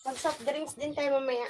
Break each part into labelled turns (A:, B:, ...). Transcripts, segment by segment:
A: Mag soft drinks din tayo mamaya.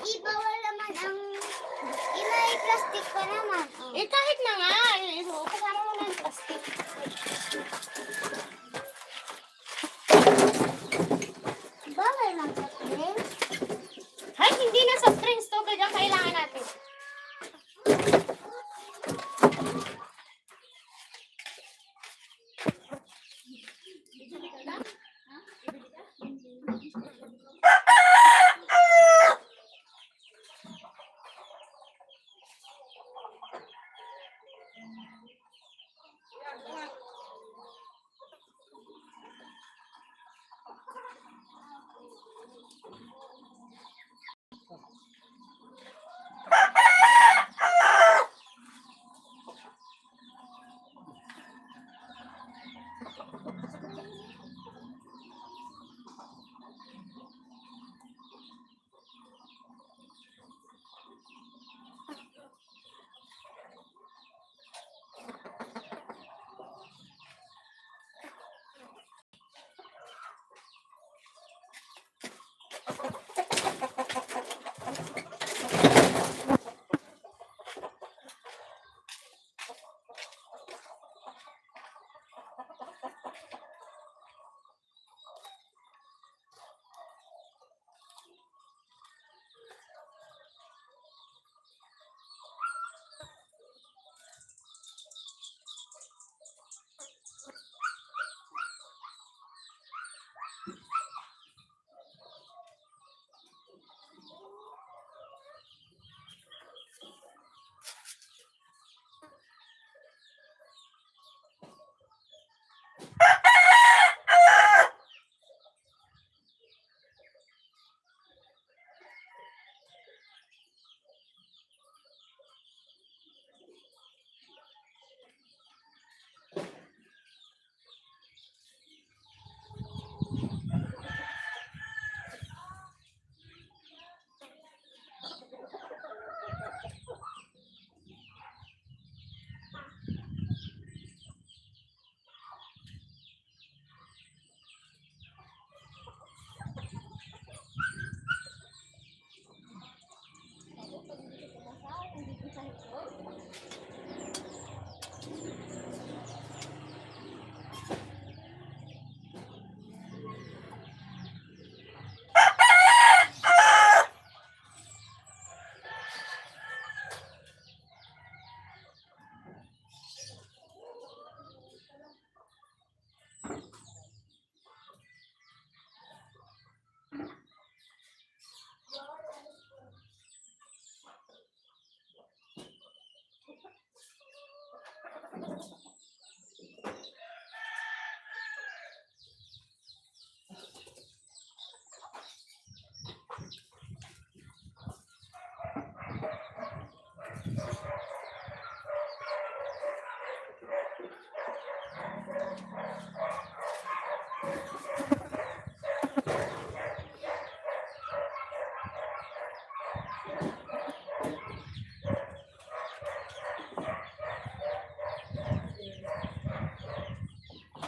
B: Ibawal naman ang ilay plastic pa naman.
A: Eh, kahit na nga. Kasama mo na yung plastic.
B: Bawal ng soft drinks.
A: Ay, hindi na soft drinks. Tubig ang kailangan natin.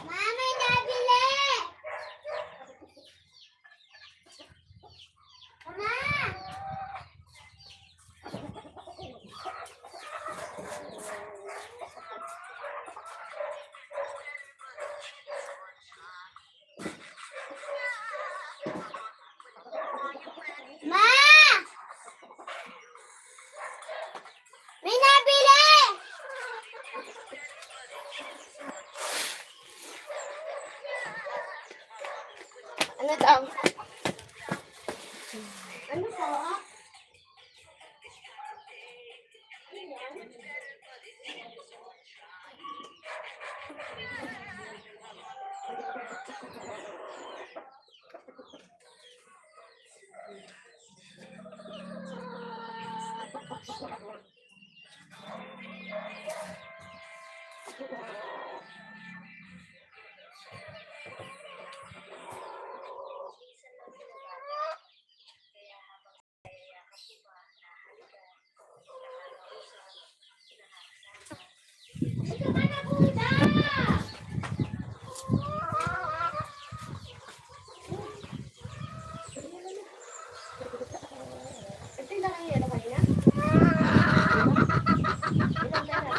B: Ma, may nabili! Ma! Ma! May nabili!
A: Ano daw?
B: Ano po? Ito ka na, Buda!
A: Ito yung lang yung ano kanina? Ilang pera?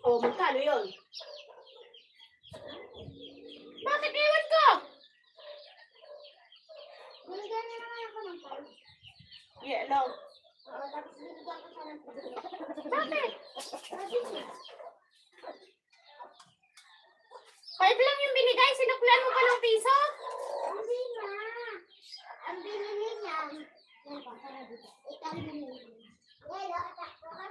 A: Oh, magkano yun? Bakit iwan ko?
B: Binigyan niya naman ako ng pala.
A: Yeah, no.
B: Oo, tapos binigyan ko siya ng pala.
A: Bakit?
B: Sabi niya,
A: 5 lang yung binigay, sinuklan mo pa ng piso?
B: hindi na. Ang binili niya, yan pa, para dito. Ito ang binili niya. Wala, atakbo ka.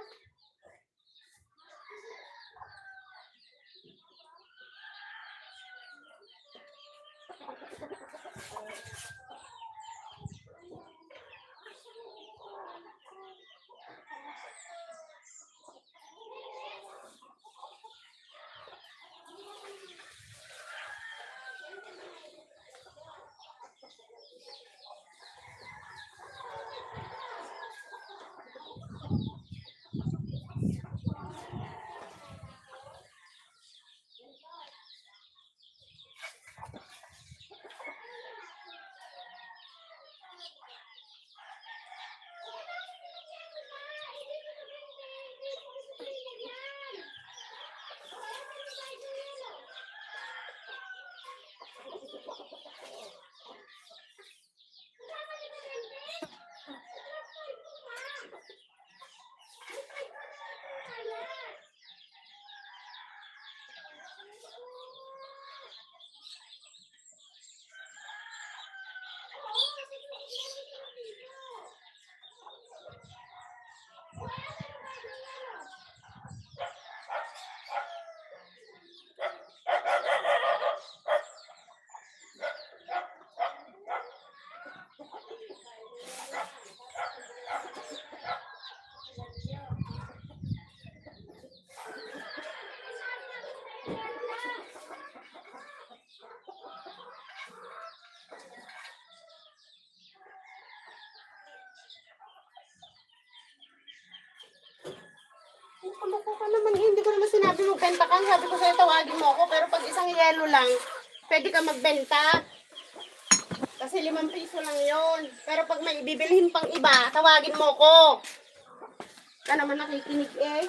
A: Kuloko ka naman eh. Hindi ko naman sinabi magbenta ka. Sabi ko sa'yo tawagin mo ako. Pero pag isang yelo lang, pwede ka magbenta. Kasi 5 piso lang yon. Pero pag may bibilhin pang iba, tawagin mo ko. Ka naman nakikinig eh.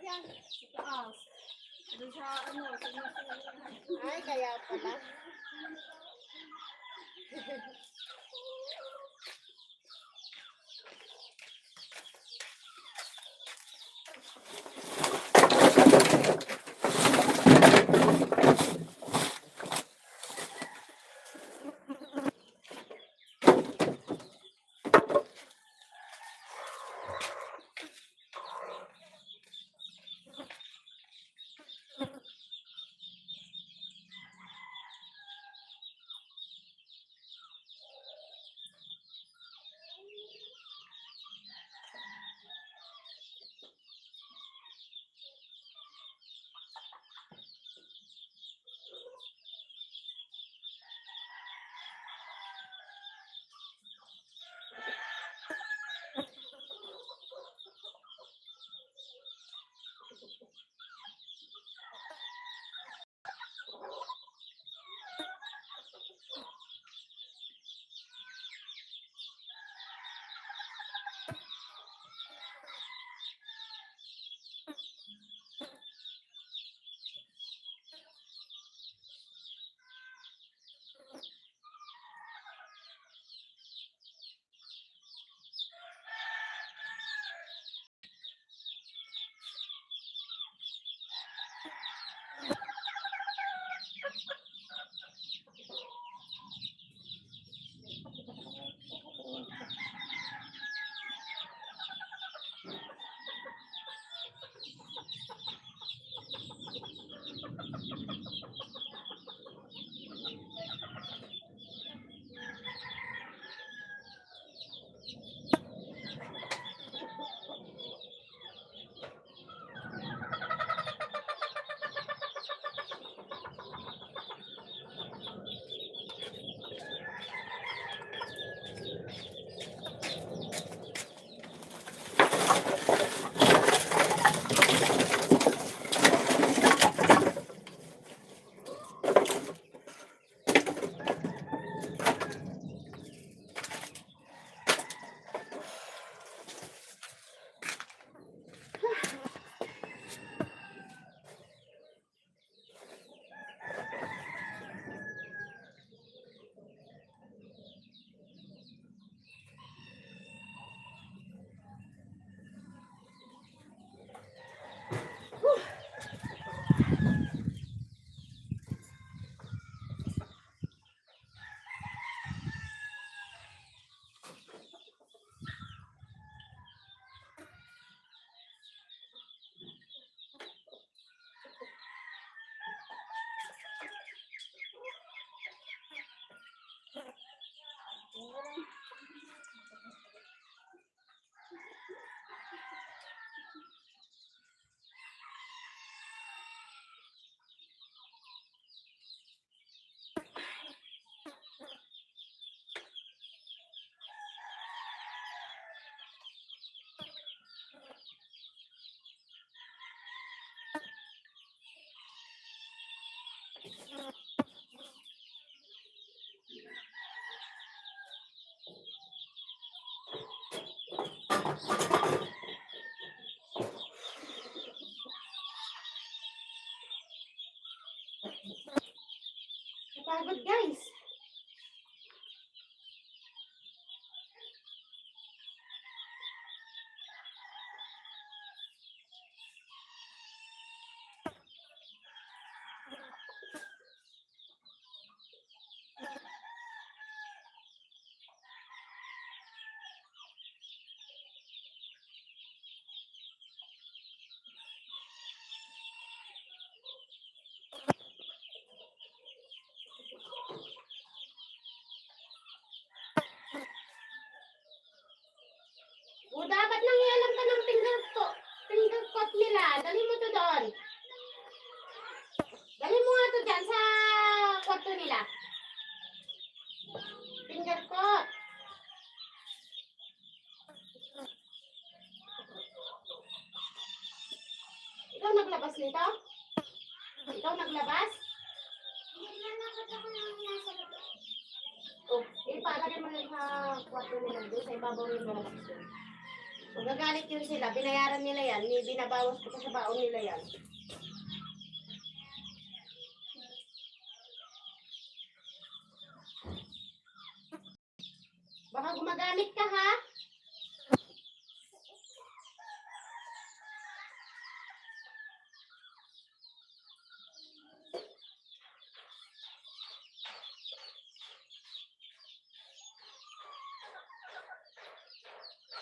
B: yan. Sa taas. Doon sa ano, sa
A: Ay, kaya pala. Napagod guys. O dapat nangyalam ka ng finger cut nila. Dali mo to doon. Dali mo nga to dyan sa kwarto nila. Finger cut. Ikaw naglabas nito? Ikaw naglabas?
B: Hindi na nakita ko lang nasa loob.
A: Oh, palagay mo lang sa kwarto nila doon sa ibabaw yung lalabas doon. Magagalit yun sila. Binayaran nila yan. Binabawas ko pa sa baon nila yan. Baka gumagamit ka ha?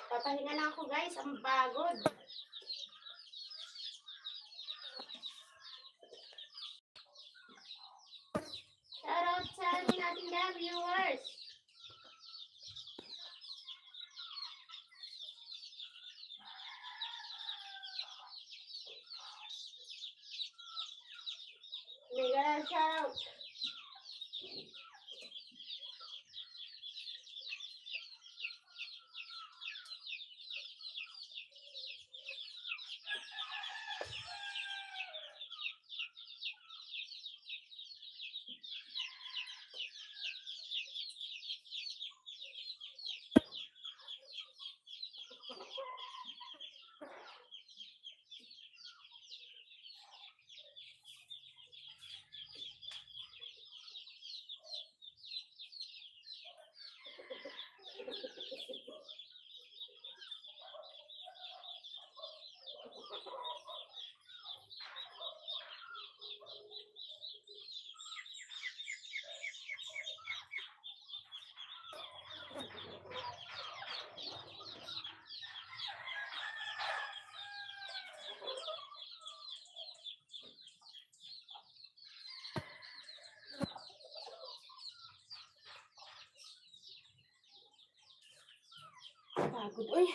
A: Papahinga na ako guys. Ang pagod. Shoutout sa ating mga viewers. Mega shoutout. Pagod. Uy.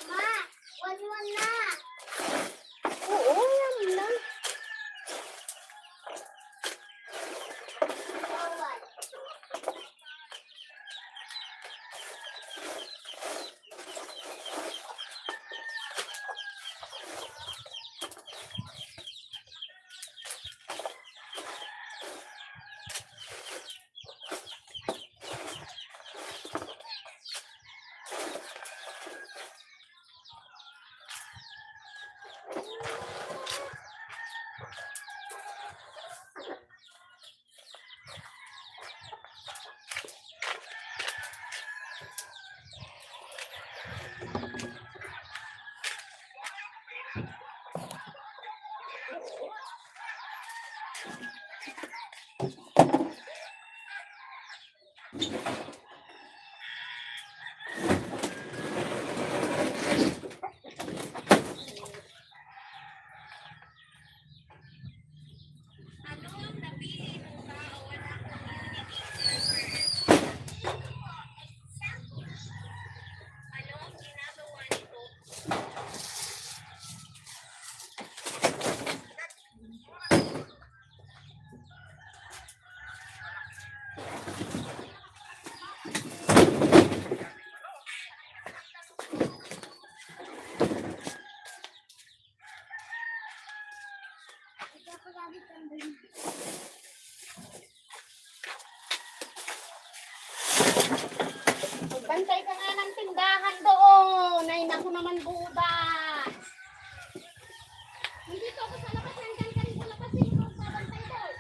B: Ma, 1-1 na.
A: Oo, yan lang.
B: Bawal. Ikaw pa gamit ang dun.
A: Magbantay ka nga ng tindahan doon. Ay, naku naman budas. Nandito ako sa labas. Nandyan ka rin sa labas. Sino ka magbabantay doon?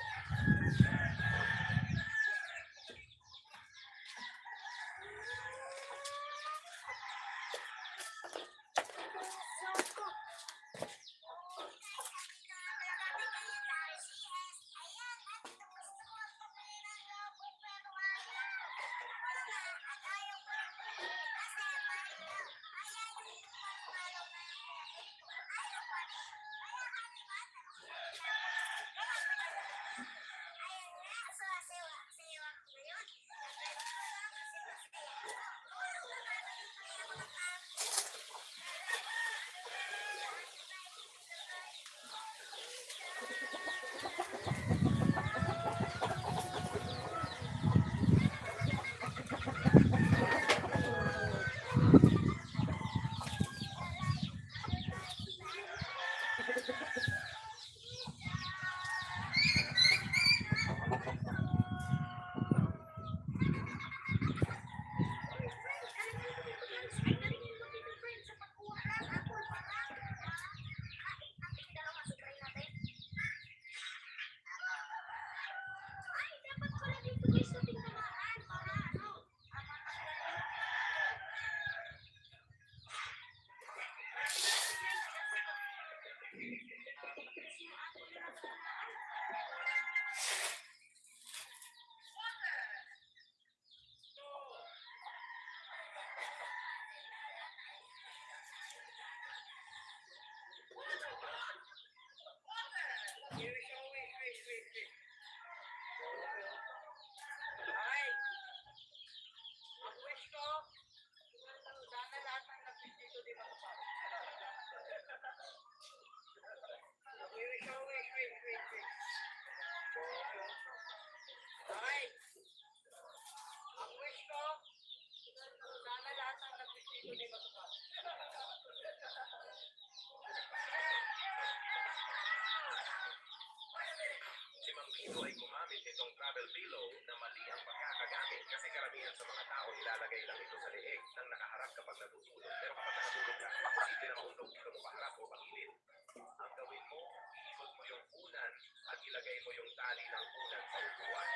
C: Si Mang Vito ay gumamit nitong travel pillow na mali ang pagkakagamit kasi karamihan sa mga tao ilalagay lang ito sa leeg nang nakaharap kapag natutulog. Pero kapag nakatulog ka, isipin ang tulog dito mo paharap o pangilid. Ang gawin mo, iikot mo yung unan at ilagay mo yung tali ng unan sa upuan.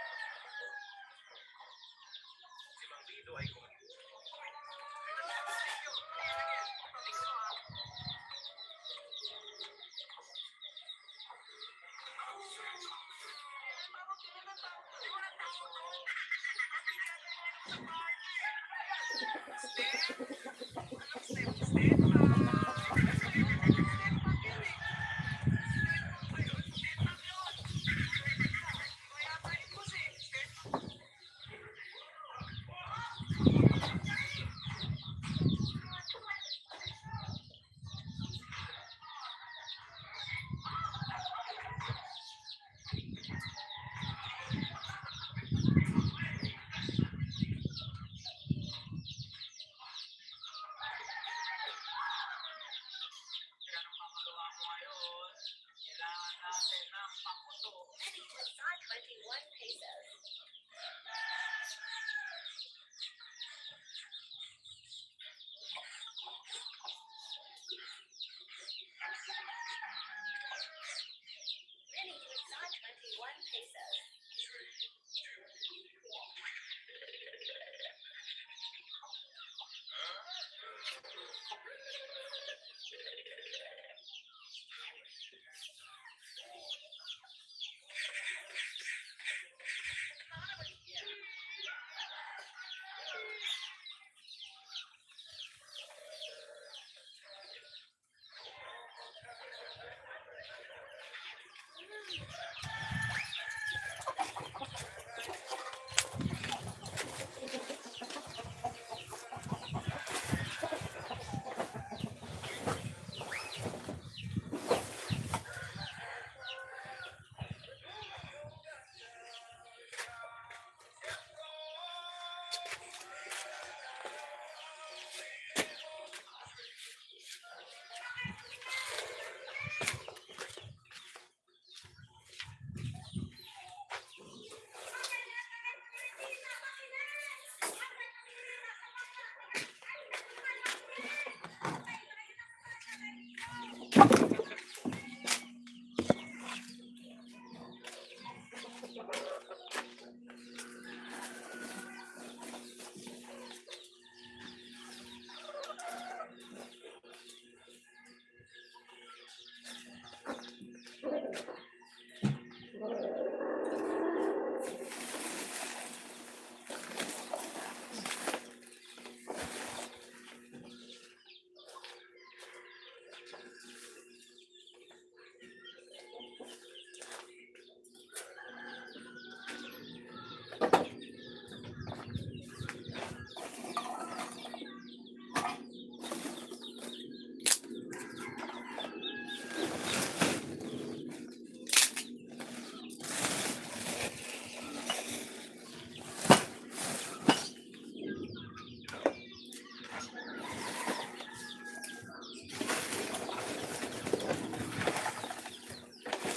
C: Si Mang Vito ay gumamit.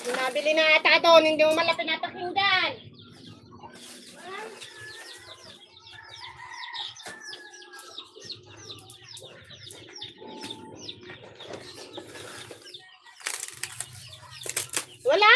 A: Nabili na ata doon, hindi mo malapit napakinggan. Wala!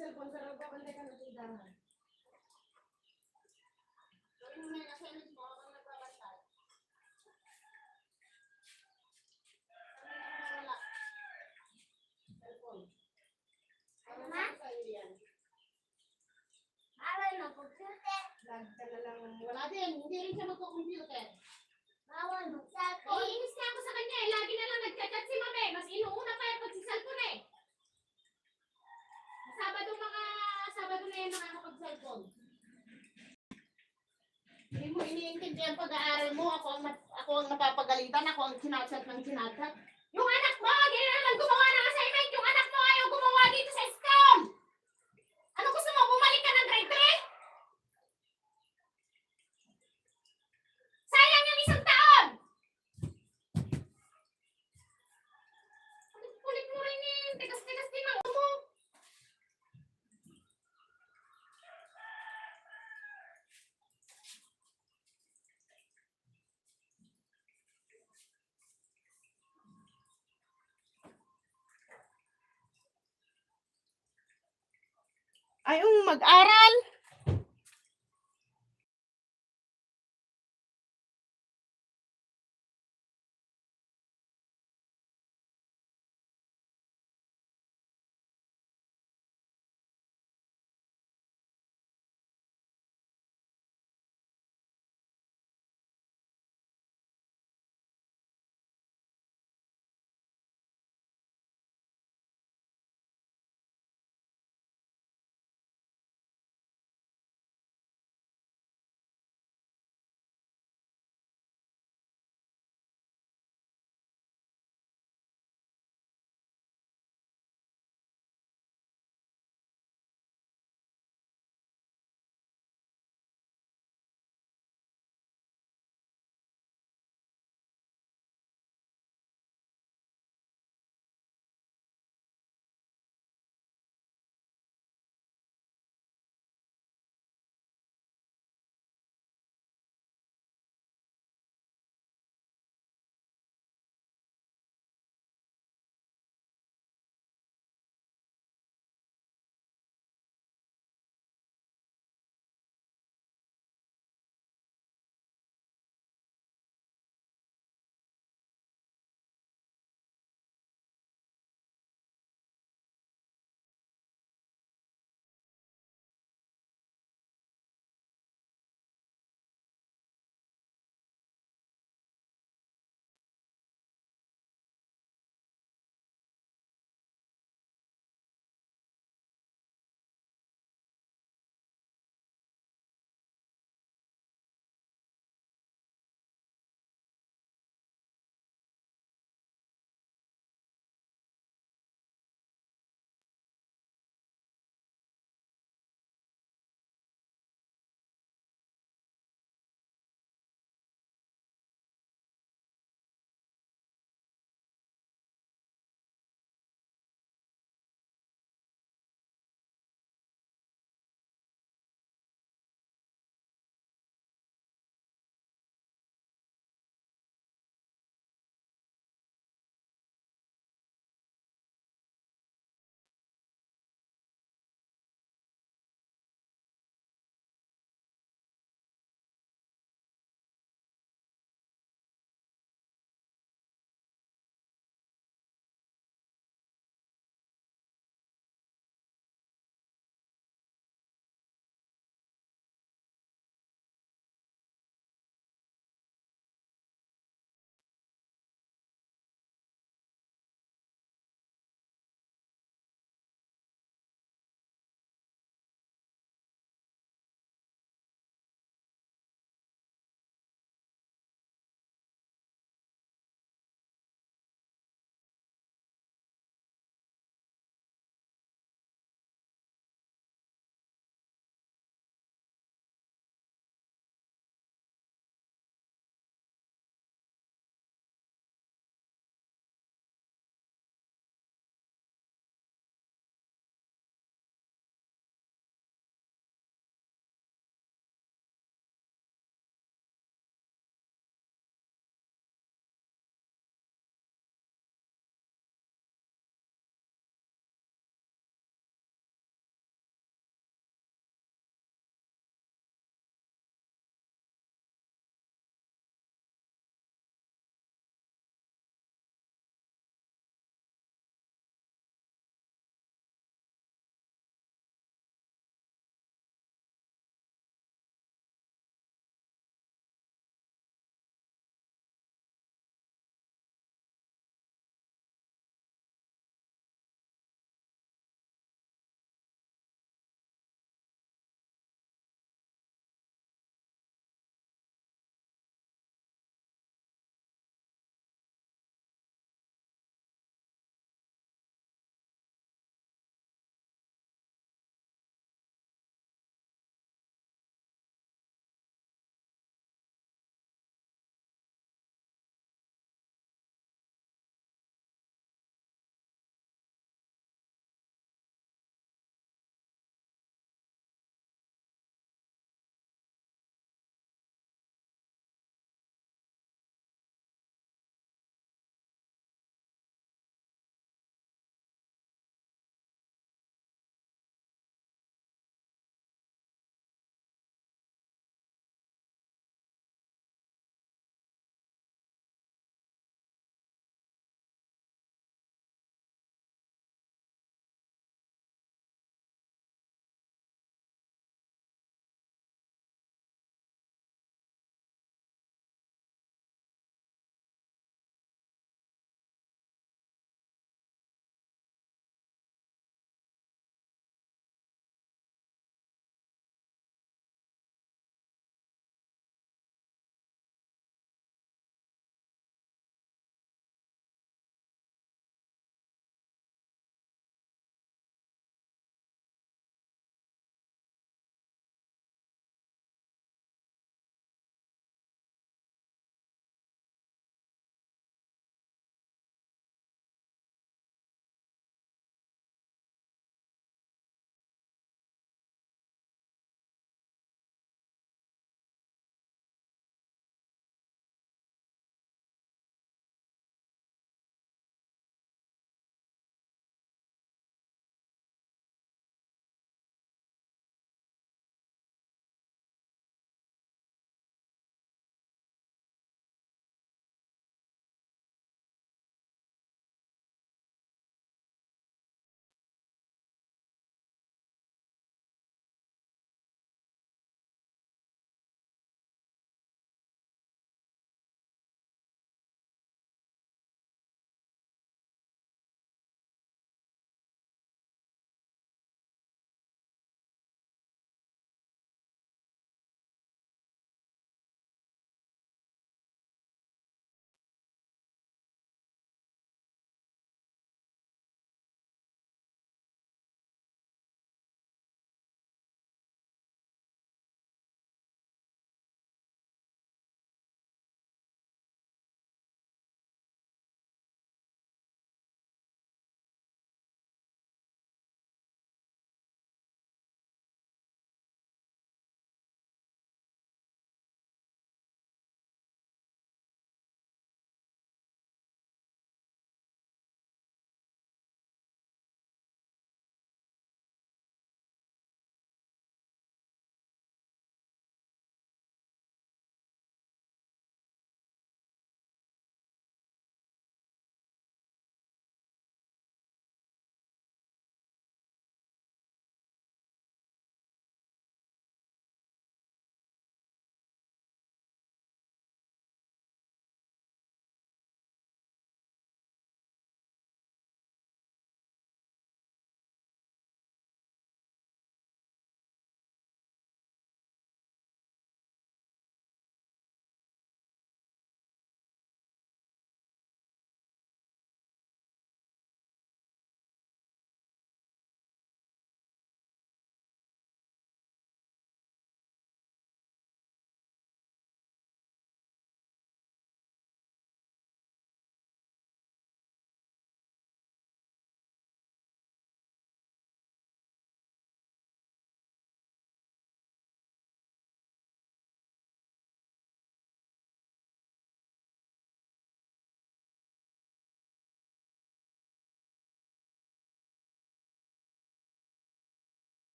A: cellphone, sarap ko, bantay ka na sa idahan. Gawin mo na yung assignment mo, ako nagbabantay. Wala. Cellphone.
B: Ano ma?
A: Sa'yo yan.
B: Bawal mag-computer.
A: Lag ka na lang. Wala din, hindi rin siya magko-computer.
B: Bawal mag-cellphone.
A: Naiinis na ako sa kanya eh. Lagi na lang nagchat-chat si Mame. Mas inuuna pa yung pagsiselfone eh. Sabado na yan nakakapag-cellphone. Hindi mo iniintindihan pag-aaral mo. Ako ang napapagalitan. Ako ang sinachat ng sinachat. Yung anak mo, hindi na naman gumawa ng assignment. Yung anak mo ayaw gumawa dito sa school. Ano gusto mo? Bumalik ka ng grade 3? Sayang yung isang taon. Kulit mo rin eh. Tigas-tigas din ang mo. Ayong mag-aral.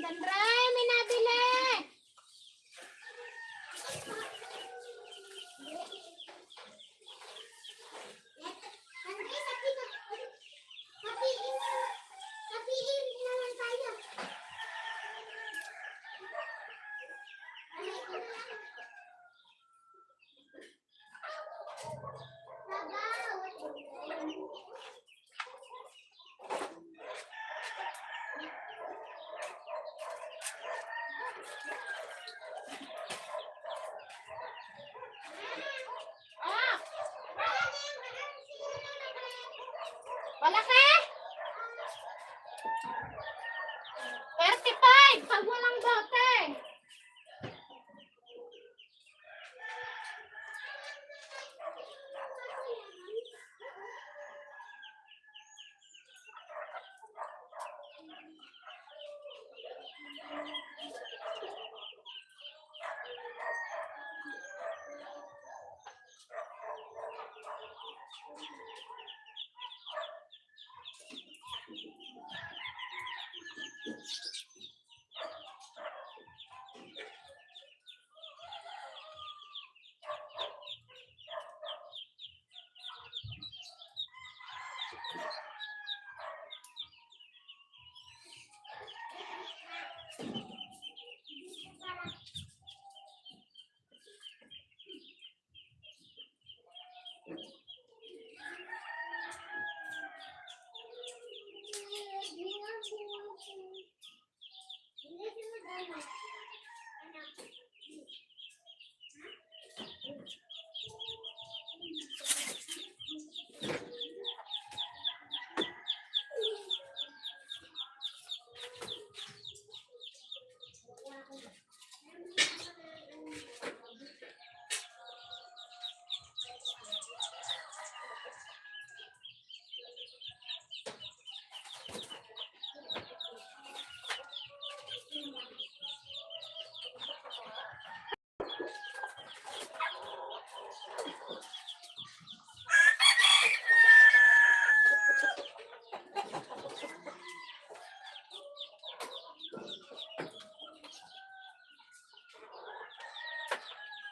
B: Dandray, may nabili! Hatiin naman tayo.
A: Ah! Malaki? 35 pag walang bote.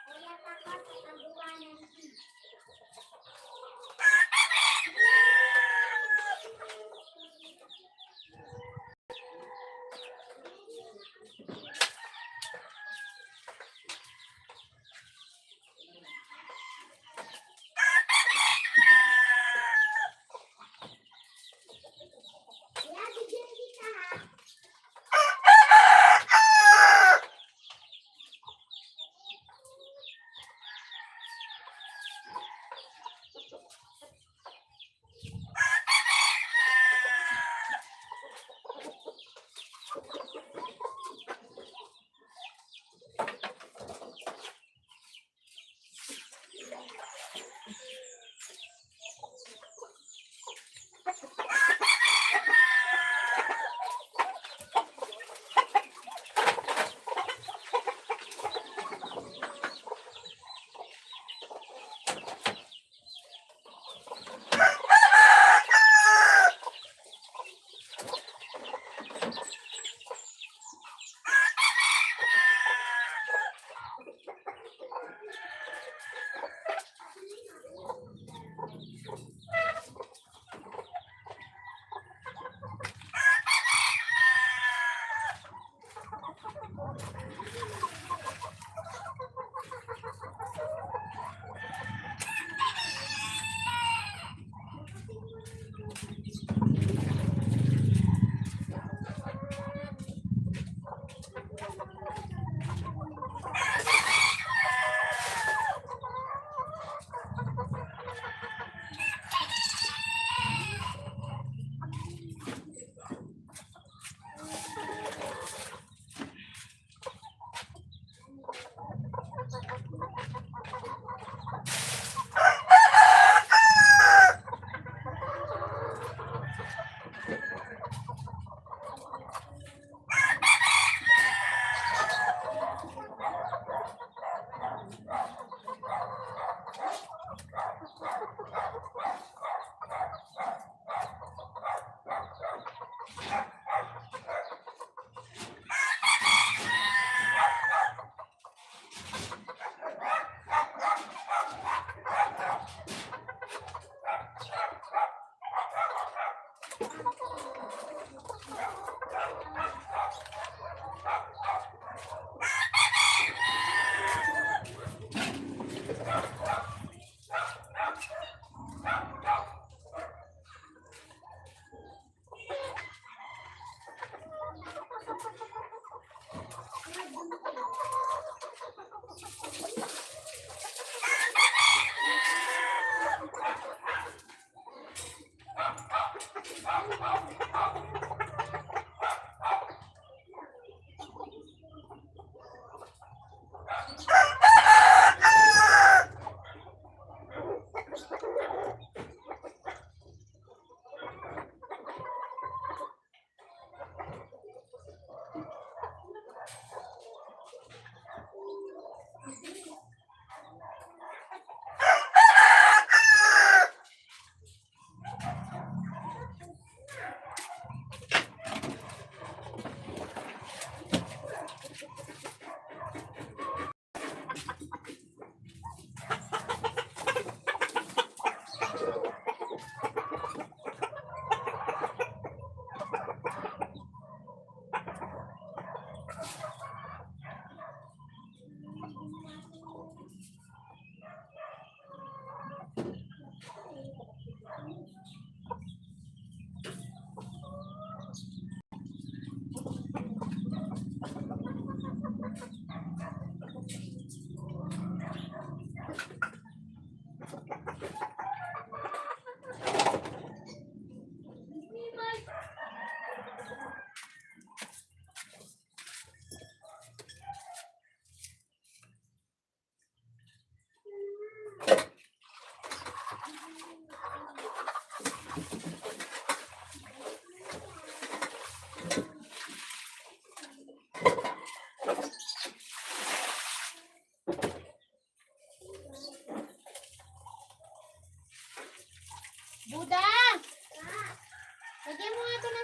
B: Kaya takot sa kabuwanan. Kaya bigyan kita ha.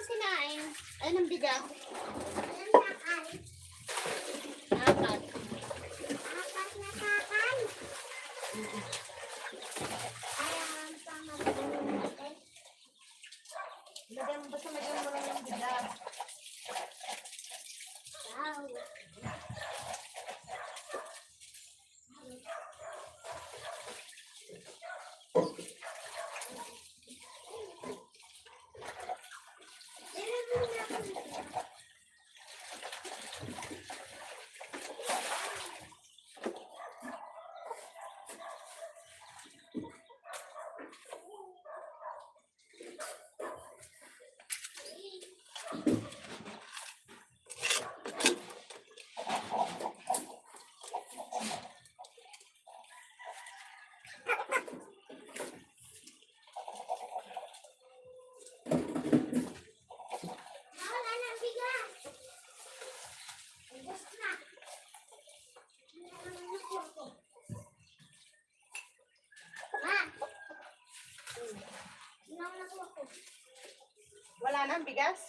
A: bigas kinain? Ay, ng bigas.
B: Walang takal.
A: 4.
B: 4 na takal. Ayan, pamagano natin.
A: Basta lagyan mo lang ng bigas.
B: Wow. Wala ng bigas. Ubus na. Hindi na naman nakuha ko. Ma. Hindi na nakuha ko.
A: Wala na ang bigas?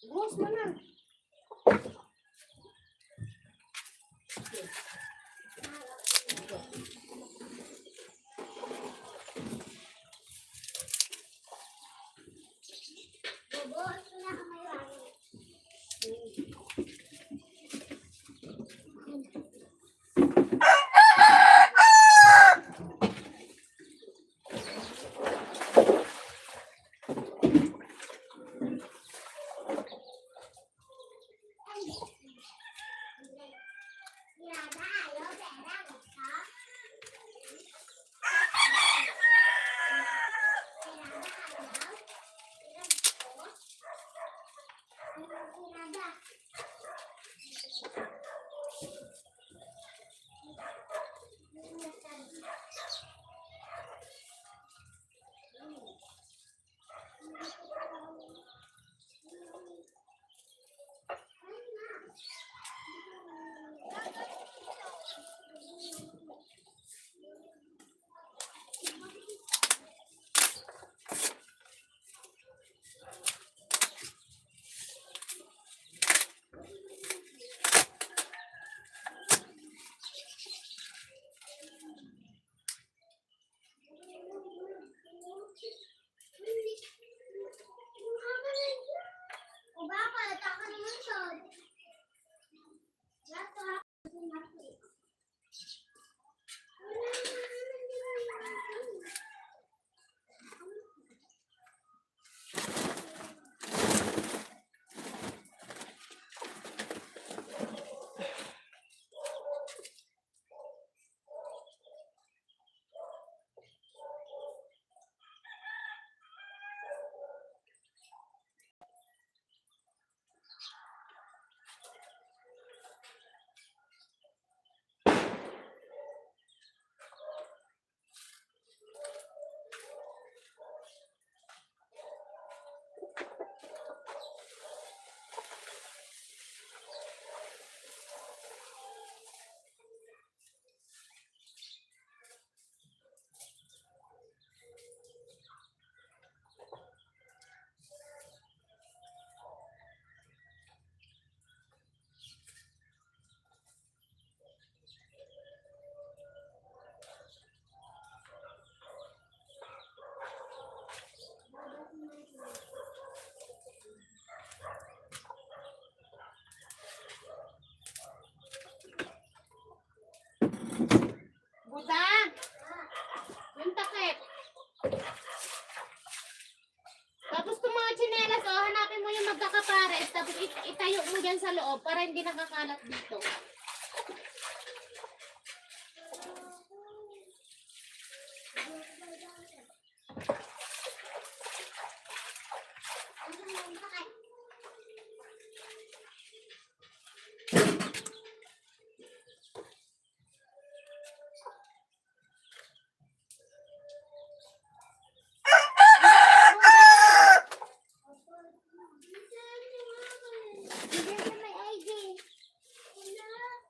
A: Buhos mo na.
B: Bubuhos ko na ang may wari. Yada, ayaw, pera, gusto. O bakit? Ako naman siya.
A: Buta! Yung takip. Tapos itong mga tsinelas, oh, hanapin mo yung magkakapares. Tapos itayo mo dyan sa loob para hindi nakakalat dito.
B: Bigyan sa may ID. Wala.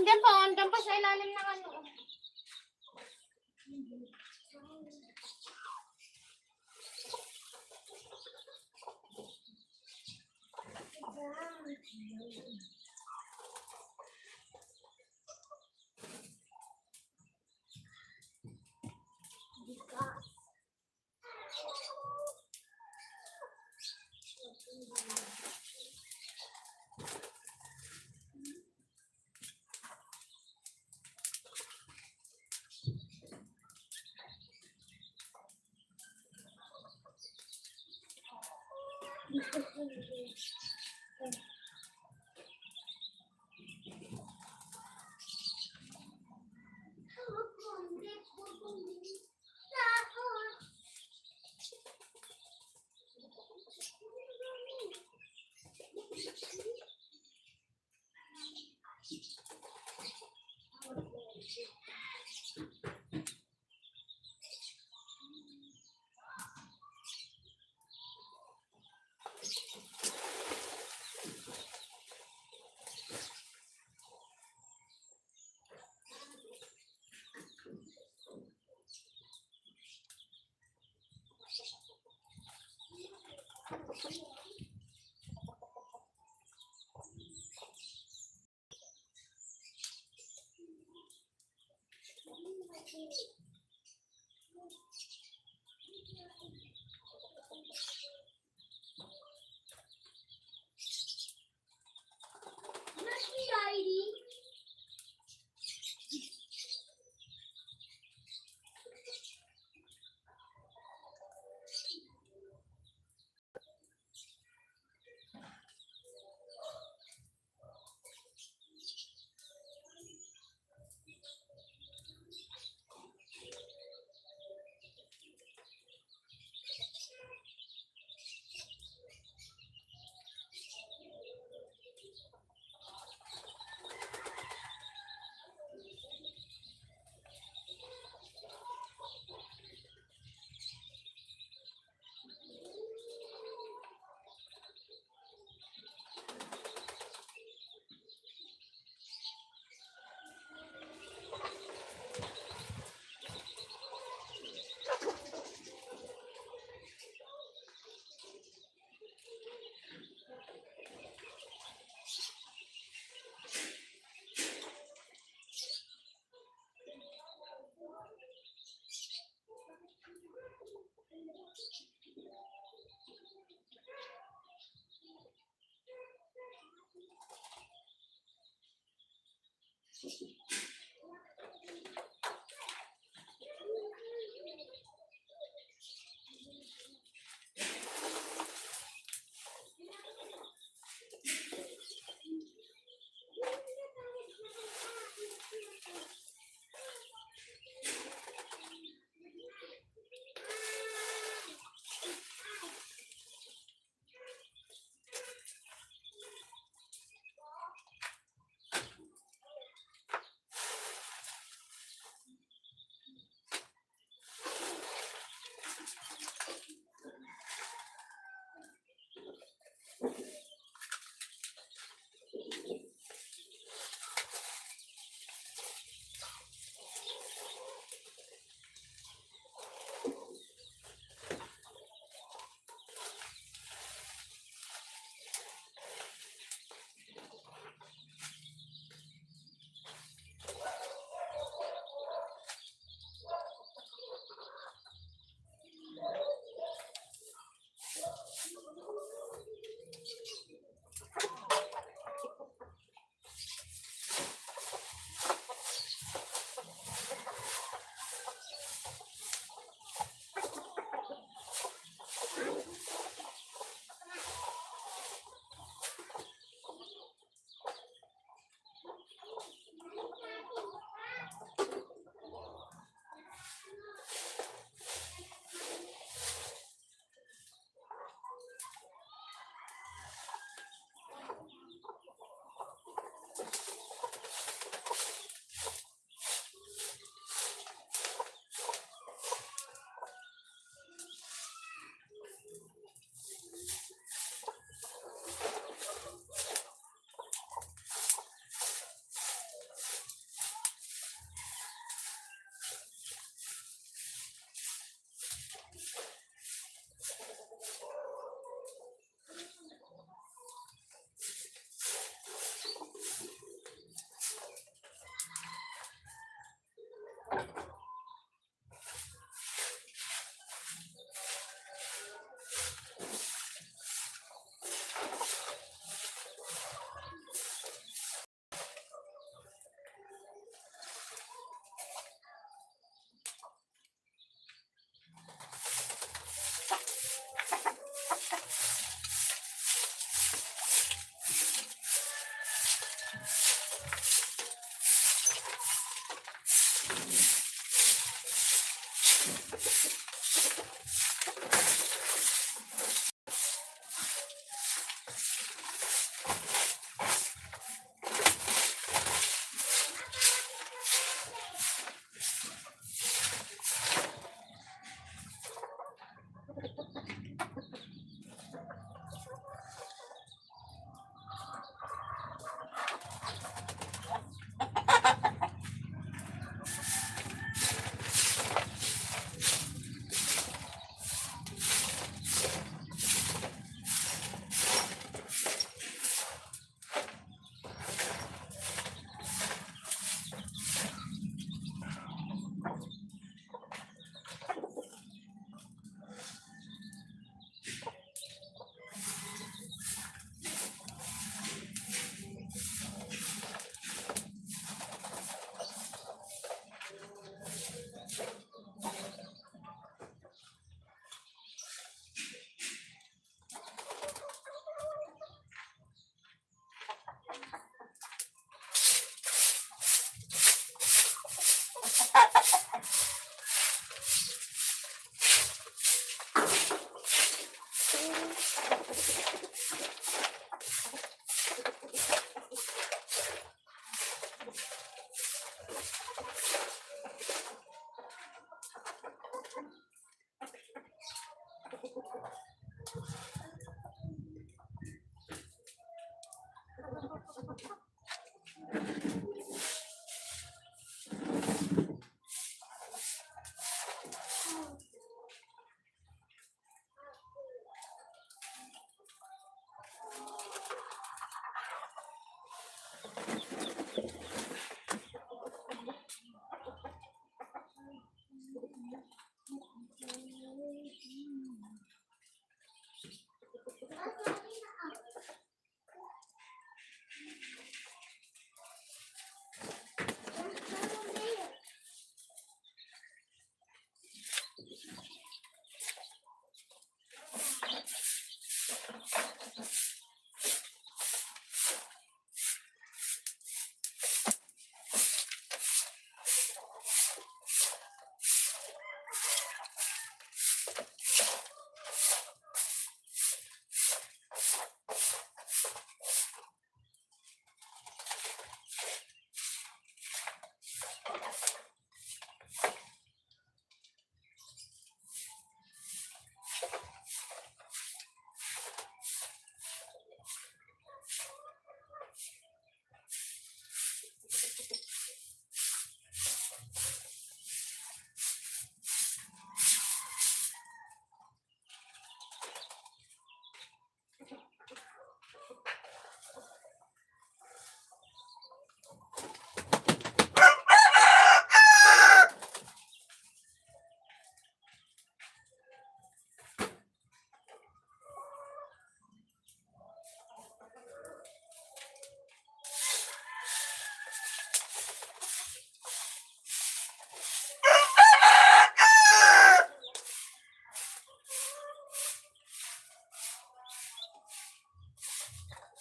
A: Andyan pa sa ilalim ng ano.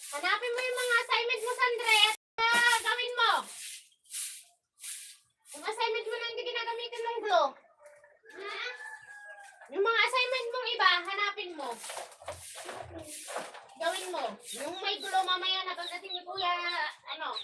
A: Hanapin mo yung mga assignment mo, Sandre, at gawin mo. Yung assignment mo na hindi ginagamitin ng glue. Yung mga assignment mong iba, hanapin mo. Gawin mo. Yung may glue mamaya na pagdating ni Kuya, ano.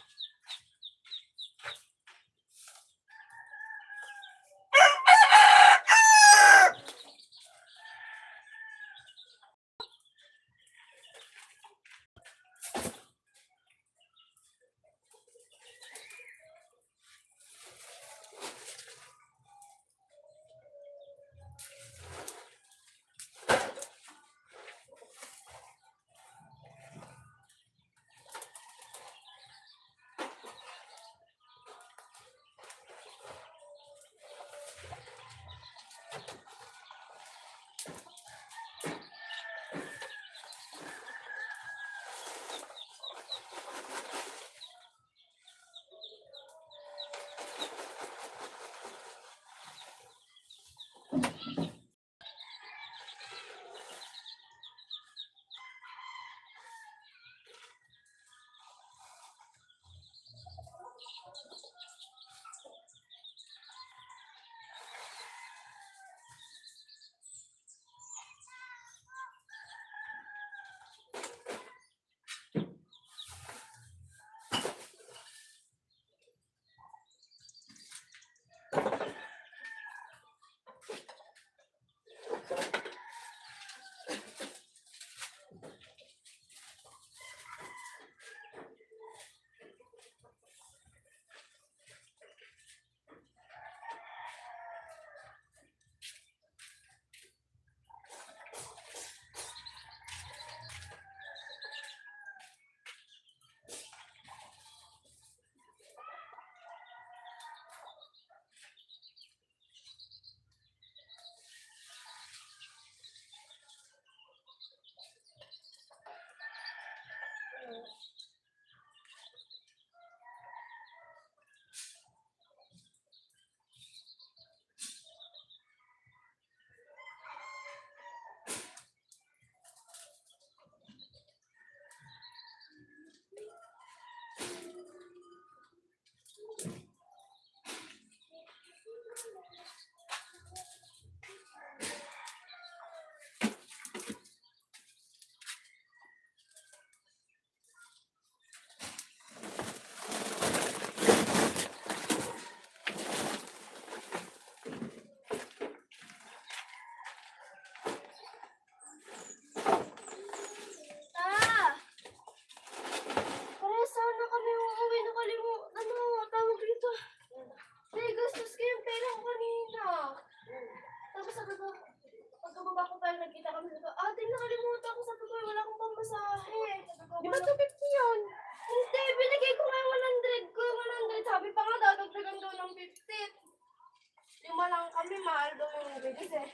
D: ng bilis eh.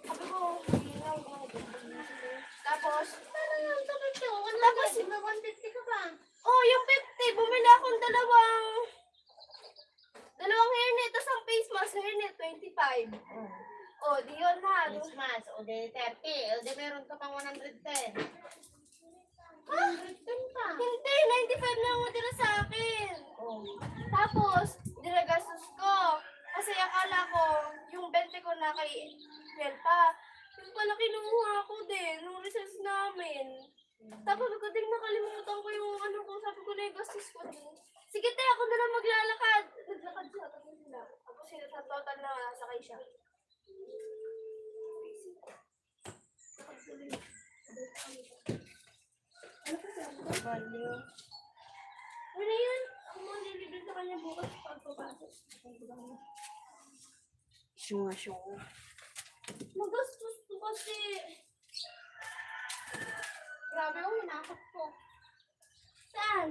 D: Sabi ko, hindi na ako. Tapos,
A: Parang ang tapos ko.
D: Tapos,
A: 150 ka pa.
D: oh, yung 50, bumili akong dalawang hairnet, tapos ang face mask, hairnet, 25. Oh, di yun na.
A: Christmas. O de 30. O de meron ka pang 110.
D: Ah,
A: 110 pa.
D: hindi, 95 na ang matira sa akin.
A: Oh.
D: Tapos, dinagastos ko. Kasi akala ko, yung 20 ko na kay Welpa, yung pala kinuha ko din, nung recess namin. Tapos ko din nakalimutan ko yung ano ko, sabi ko na yung gastos ko din. Sige te, ako na lang maglalakad. Naglakad siya, tapos sila. Tapos sila sa total na sakay siya.
A: Value.
D: Ano yun? Ako mo nilibig sa kanya bukas pagpapasok.
A: Syunga.
D: Magastos ko kasi.
A: Grabe ako, hinakot ko.
D: Saan?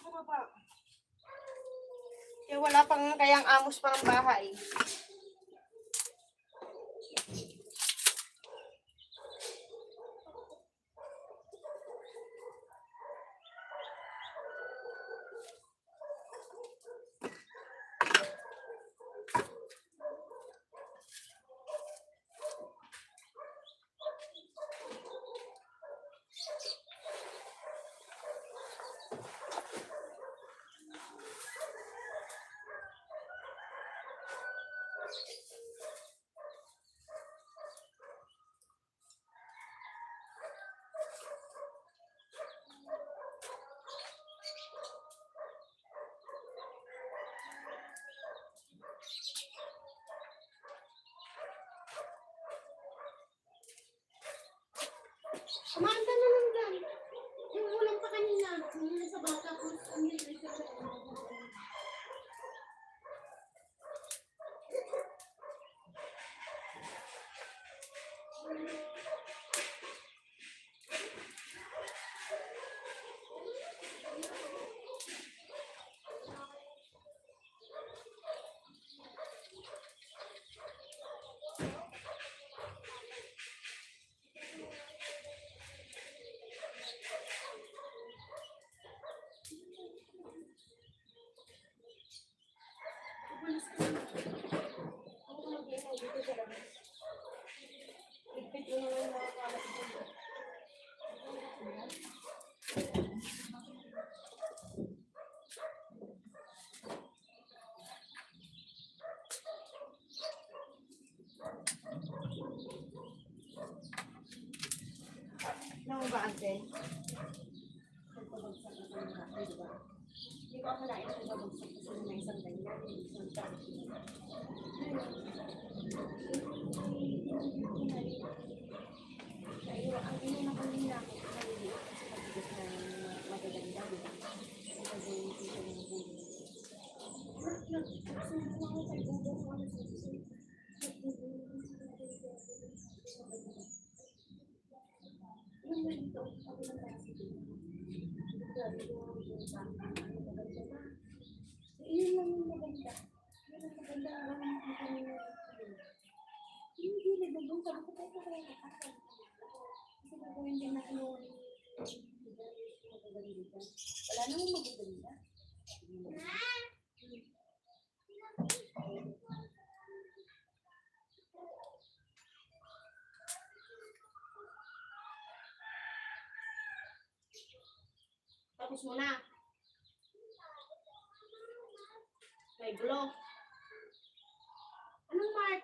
A: Bumaba. Eh, wala pang kayang amos pa ng bahay. Kumain ka na lang dyan. Yung ulam pa kanina. Yung sa bata ko. Nang ba ate? Hindi ko akalain kung babagsak kasi may isang ganyan. Isang traffic. Kaya ang ino na kanina ako kasi pabigat na magaganda. Kasi hindi ko na bulo. Iyon lang yung maganda. Yun ang maganda lang ang maganda. Hindi na doon sabi ko tayo kaya nakakal. Kasi gagawin din na ano magaganda. Wala namang magaganda. Tapos muna. May glow. Anong mark?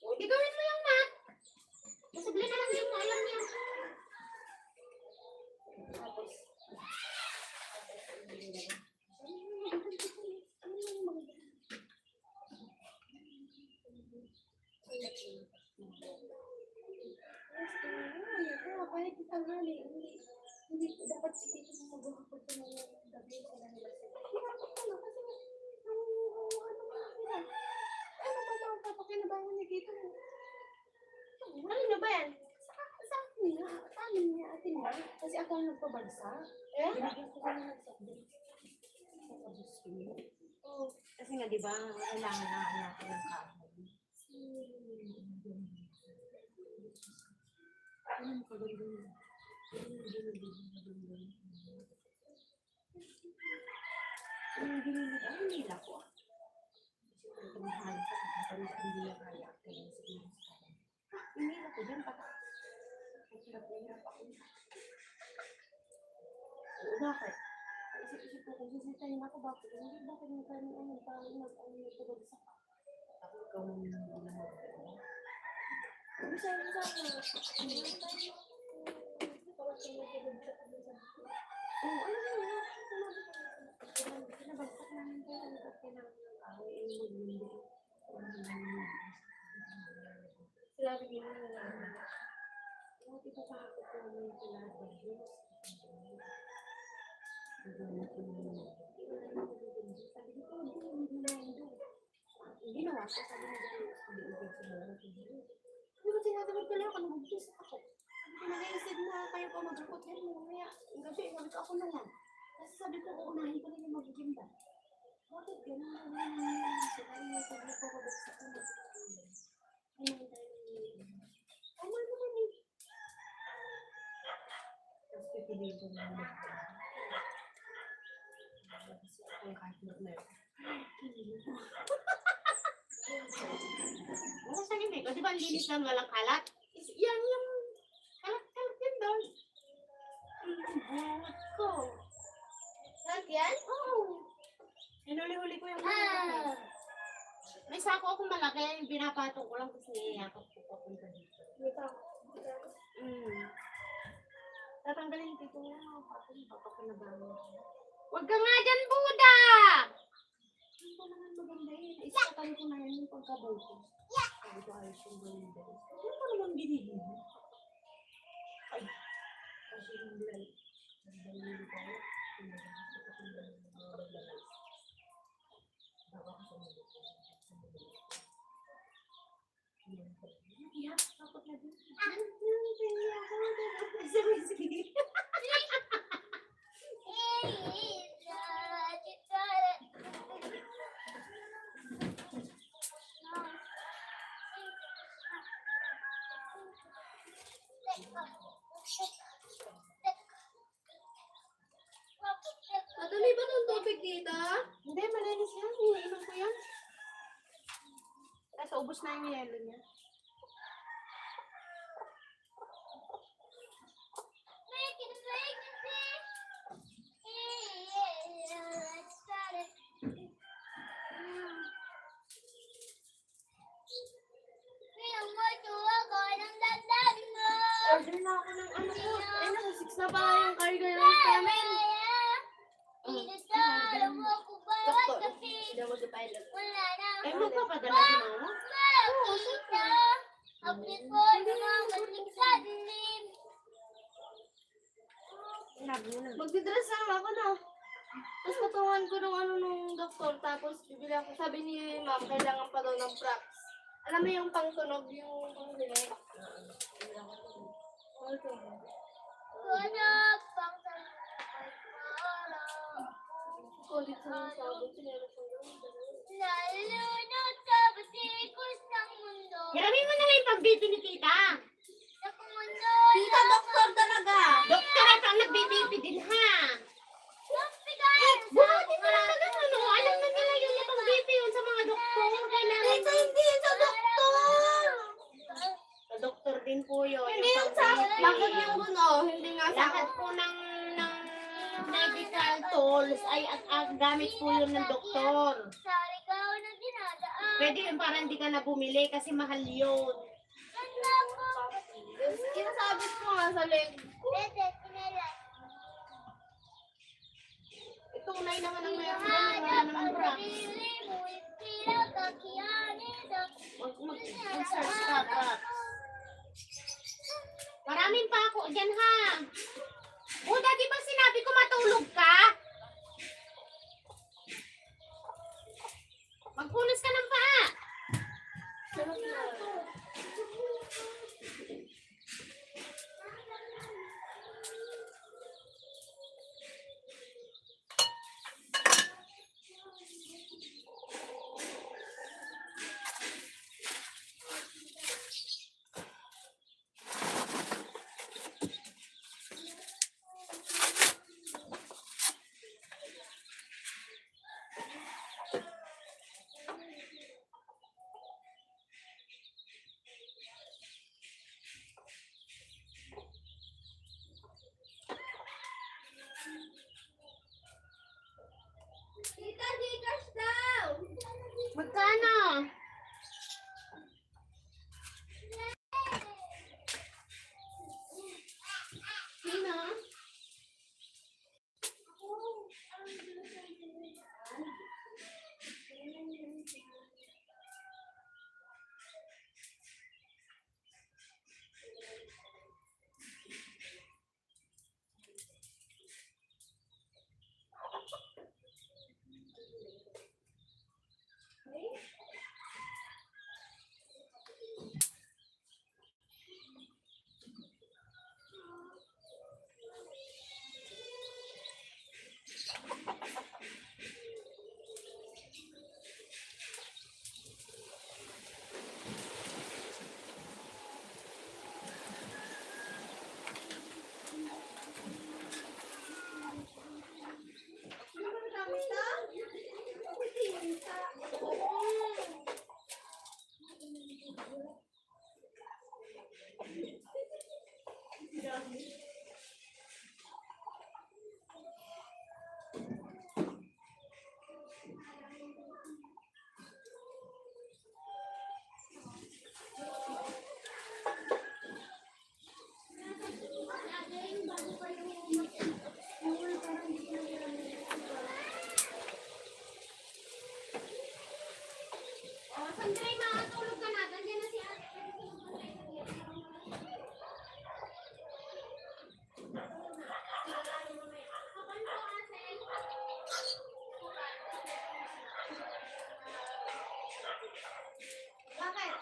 A: Hindi gawin mo yung mat. Masagli na lang yung alam niya. Tapos. Kahit isang hali, hindi dapat dito mo maghahapon sa mga gabi sa nila. Hirap ko na kasi ano ba mga papakinabangan niya dito? Ano ba yan? Sa akin niya, sa amin niya, atin niya. Kasi ako ang nagpabagsa. Binigyan ko na nagsakbit. Oo. Kasi Kasi nga, di ba, kailangan natin ng kahoy. Ano ka ganda yun? Ano ginilid? Ano nila ko? Ito mahal ka. Hindi na kaya. Kaya siguro sa akin. Inila ko dyan. Hirap na hirap ako. Oo, bakit? Isip-isip ko kung sisitahin ako. Bakit yung kanyang ano? Parang nag-tulog sa ka. Ako ikaw mo yung hindi na mag-tulog. Ano sa'yo sa akin? Oo, ano yun? Pinabagsak namin kayo. Ano ba kailangan ng kahoy? Ay, hindi. Sinabi niyo na lang. Oo, ito pa ako po naman yung pinabagsak. Ginawa ko, sabi niya hindi ubig siguro. Hindi ba tinatawag ko lang ako, nabugtis ako. Sabi ko, nag-iisip na kayo pa mag-report yan mo. Kaya, kasi sabi ko ako naman. Kasi sabi ko, uunahin ko rin yung magigimba. Bakit gano'n na naman? Sabi niya, sabi ko, kabagsak ko na. Ay, tama naman eh. Tapos pipiliin ko na naman. Kasi ako yung kahit na. Ano sa hindi ko? Di ba ang linis lang walang kalat? Yan yung kalat-kalat yan doon. Buhat ko.
D: Lahat yan?
A: Oo. Hinuli-huli ko yung may sako akong malaki. Pinapatong ko lang kasi niyayakap ko papunta dito. Tatanggalin dito nga. Papapanabangan. Huwag ka nga dyan, Buda! Hindi ko naman maganda yun. Isakal ko na yan yung pagkabuto. Sabi ko ayos yung ganda. Ano pa naman binigyan mo? Ay, kasi yung light. Nagdalili tayo. Pinagdalili ko kung nagdalili. Baka ko sa mga yeah, takot na din. Sige.
D: Madali ba ng tubig dito?
A: Hindi, malinis yan. Iniinom ko yan. Tapos ubos na yung yelo niya. Order na ako ng ano ko. Eh, nasa 6 na ba yung carrier rice namin?
D: Daw sa pilot.
A: Eh, magpapadala si mama? Oo, siyempre. Sinabi mo na.
D: Magdidress lang ako na. Tapos patungan ko ng ano nung doktor. Tapos bibili ako. Sabi ni ma'am, kailangan pa daw ng props. Alam mo yung pangtunog, yung panglinig? Okay. Kulit sa mga sabot. Sinero ko yun.
B: Nalunod sa batikos ng mundo.
A: Grabe mo na lang yung pag-BP ni tita.
B: Sa mundo.
D: Tita, doktor talaga!
A: Doktor at ang nag-BP din ha.
B: Hospital.
A: Buhatin mo lang talaga ano. Alam na nila yun yung pag-BP yun sa mga doktor. Kailangan.
D: Tita, hindi yun sa doktor!
A: Sa doktor din po yun.
D: Hindi yun sa bakit yung guno? Hindi nga sa
A: Lahat po ng medical tools ay gamit po yun ng doktor.
B: Sa ikaw na dinadaan.
A: Pwede yun para hindi ka na bumili kasi mahal yun.
B: Ganda ko.
D: Kinasabit ko nga sa leg.
B: Pwede, pinelay.
A: Ito unay naman ang meron doon. Wala naman props.
B: Sarili mo, ipilaw, kakiyanin ang
A: Mag-search ka props. Maraming pa ako dyan ha. Buda, di ba sinabi ko matulog ka? Magpunas ka ng paa.
D: Tita, Gcash daw!
A: Magkano? Sino?
B: Sandray, makatulog ka na. Nandiyan na si ate.
D: Bakit?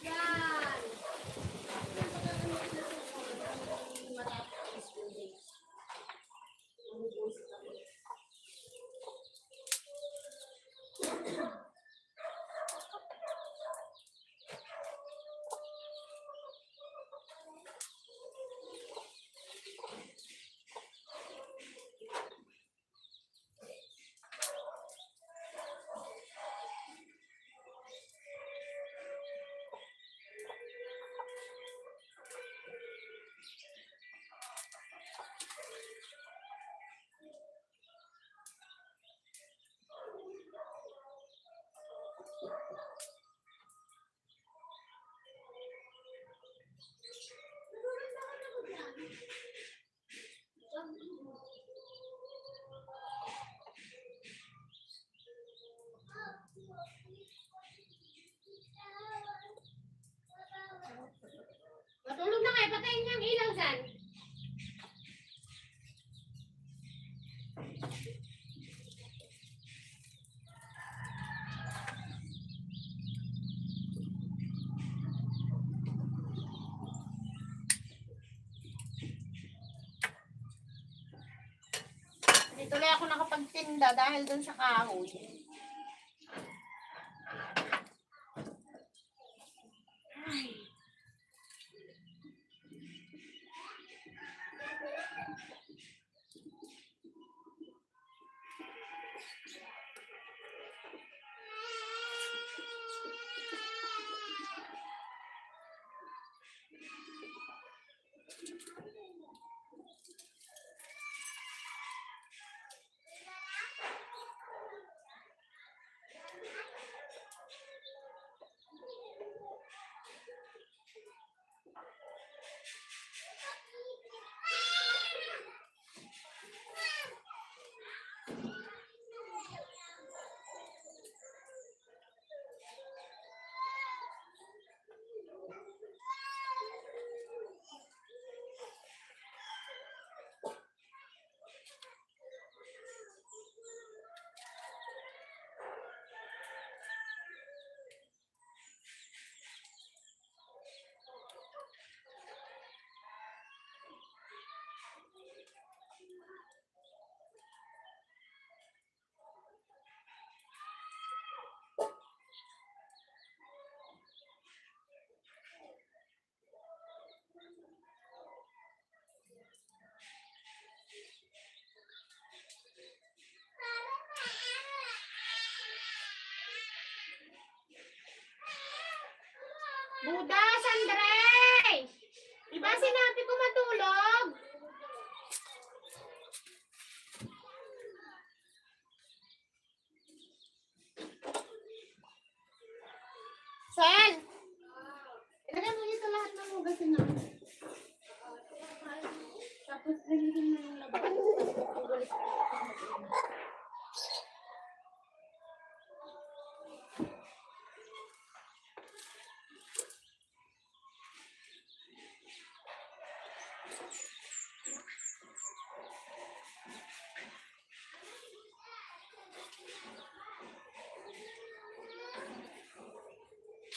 B: Yan. Matulog na kayo. Patayin niyo ang ilaw dyan.
A: Hindi tuloy ako nakapagtinda dahil dun sa kahoy.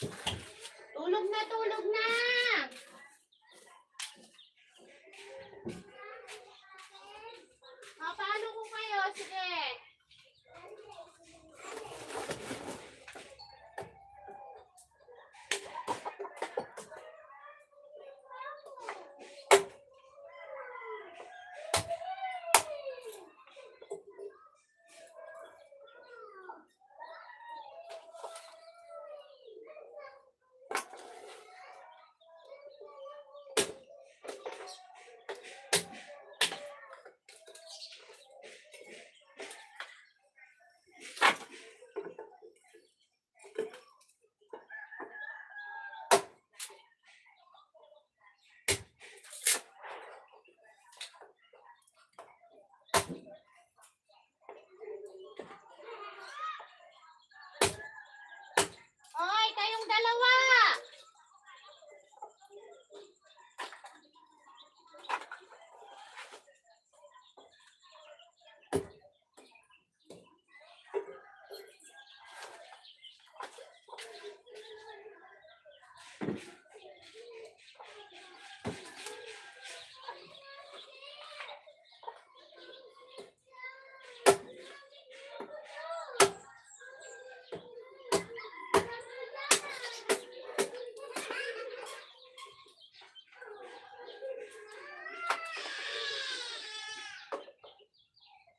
A: Tulog na, tulog na! Paano ko kayo? Sige. Hoy, kayong dalawa!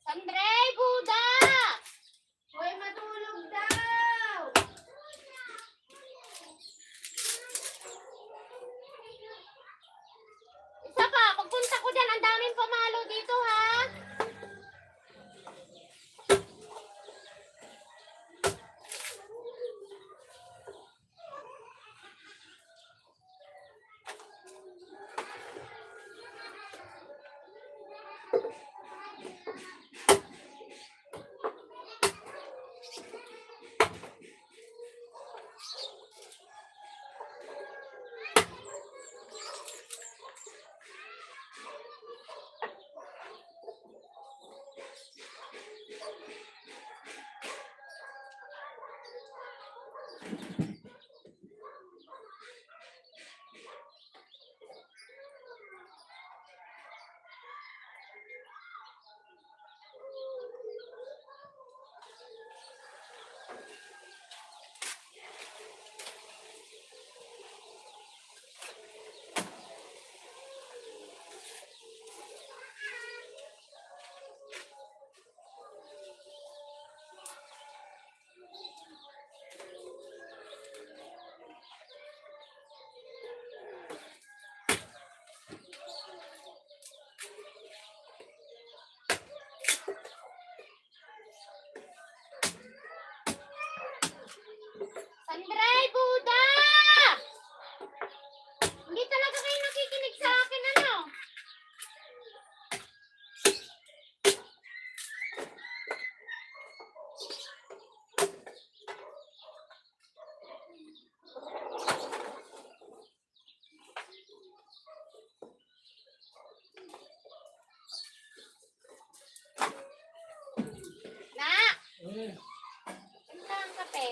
A: Sandre, Buda!
D: Hoy, matulog daw!
A: Isa pa, pagpunta ko dyan, ang daming pamalo dito, ha? Sandre, Buda! Hindi talaga kayo nakikinig sa akin, ano? Na! Ito ang kape.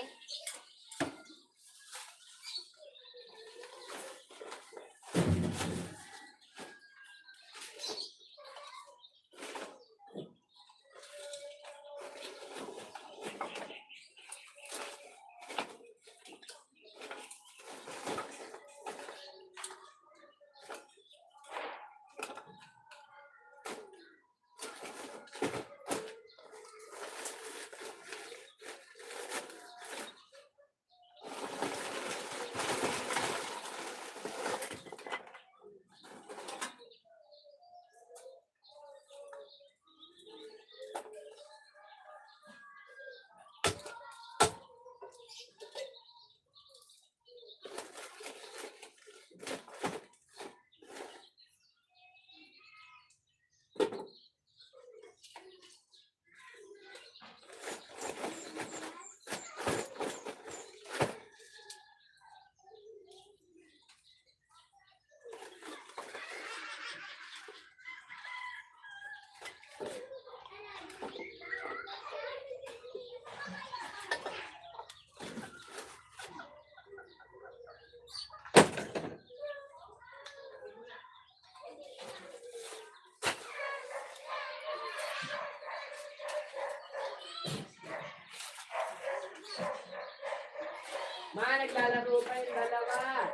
E: Ma, naglalaro pa yung dalawa.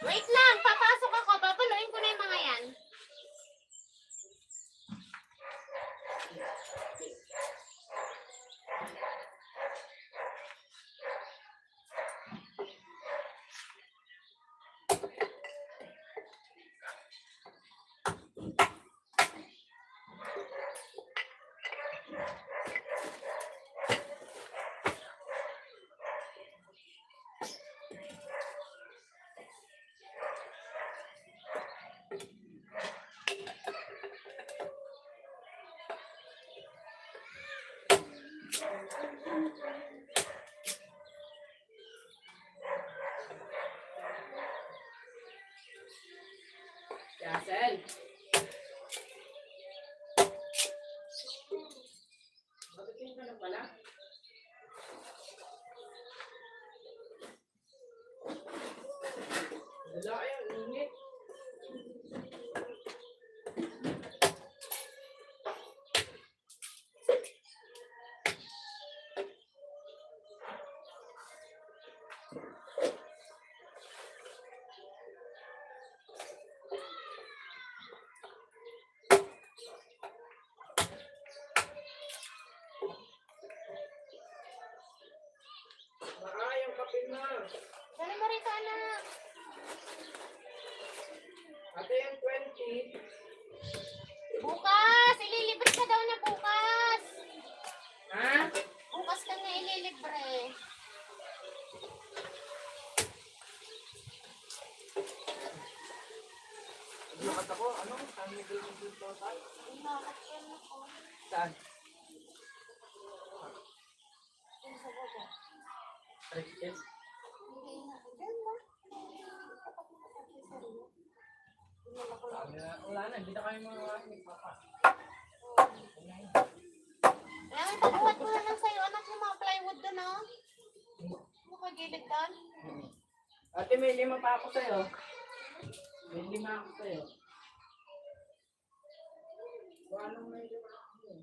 A: Wait lang, papasok ako. Papaluin ko na yung mga yan.
E: Yasel. Matutin ka na pala? Wala kayong init. Yung kape na.
A: Dali mo rito, anak.
E: Ate yung 20.
A: Bukas! Ililibre ka daw na bukas.
E: Ha?
A: Bukas ka na ililibre.
E: Lakat ako. Ano? San Miguel ng Total?
A: Inakat ka na ko.
E: Saan?
A: Yung sa baba.
E: Practice.
A: Hindi na. Diyan na. Kapag nakapag sa rin. Dinala ko lang.
E: Wala na. Hindi na kayo mga nagpapa.
A: Kaya may pagbuhat ko na lang sa'yo, anak, yung mga plywood doon, oh. Yung kagilid doon.
E: Ate, may 5 pa ako sa'yo. May 5 ako sa'yo. So, anong may 5 ako sa'yo?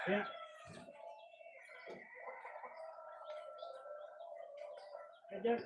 E: Yeah. Ayan.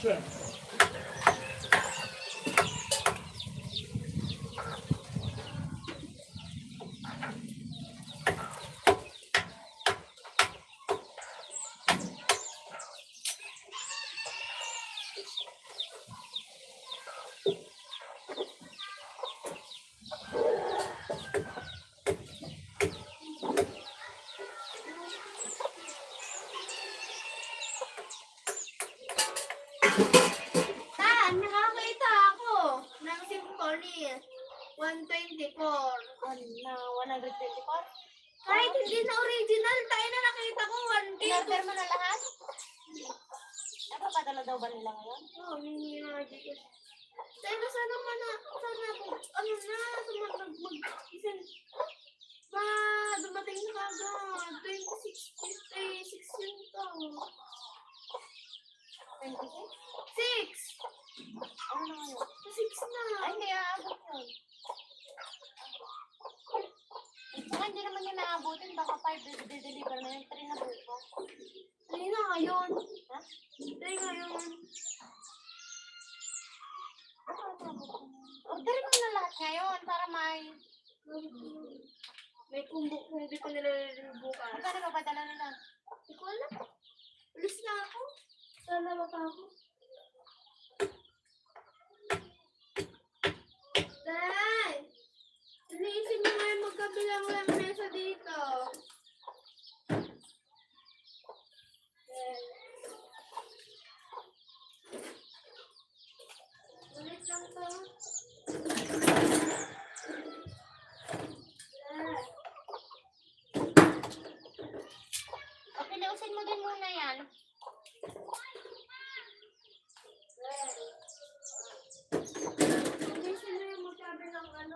E: Sure.
D: Tan, nakakita ako ng Symphony 124.
A: Na 124?
D: Kahit hindi na original, tayo na nakita ko 1K.
A: In-order mo na lahat? Napapadala daw ba nila ngayon?
D: Oo, hindi na Gcash. Tayo sana ako, ano na, isang, dumating na kagad, 26 yun to.
A: 26?
D: 6!
A: Ano na ngayon?
D: 6 na.
A: Ay, hindi aabot yun. Saka hindi naman yun naabutin. Baka 5 deliver na yung 3 na bukas.
D: Tayo na ngayon.
A: Ha?
D: Tayo ngayon.
A: Orderin mo na lahat ngayon para
D: May kumbok kung hindi ko nilalagay bukas.
A: magkano ba padala nila?
D: Hindi ko alam. Alis na ako. Salamat ako. Day! Iniisip mo ngayon magkabilang lang mesa dito. Ulit lang to.
A: Okay, nausin mo din muna yan.
D: Iniisip mo yung magkabilang mesa.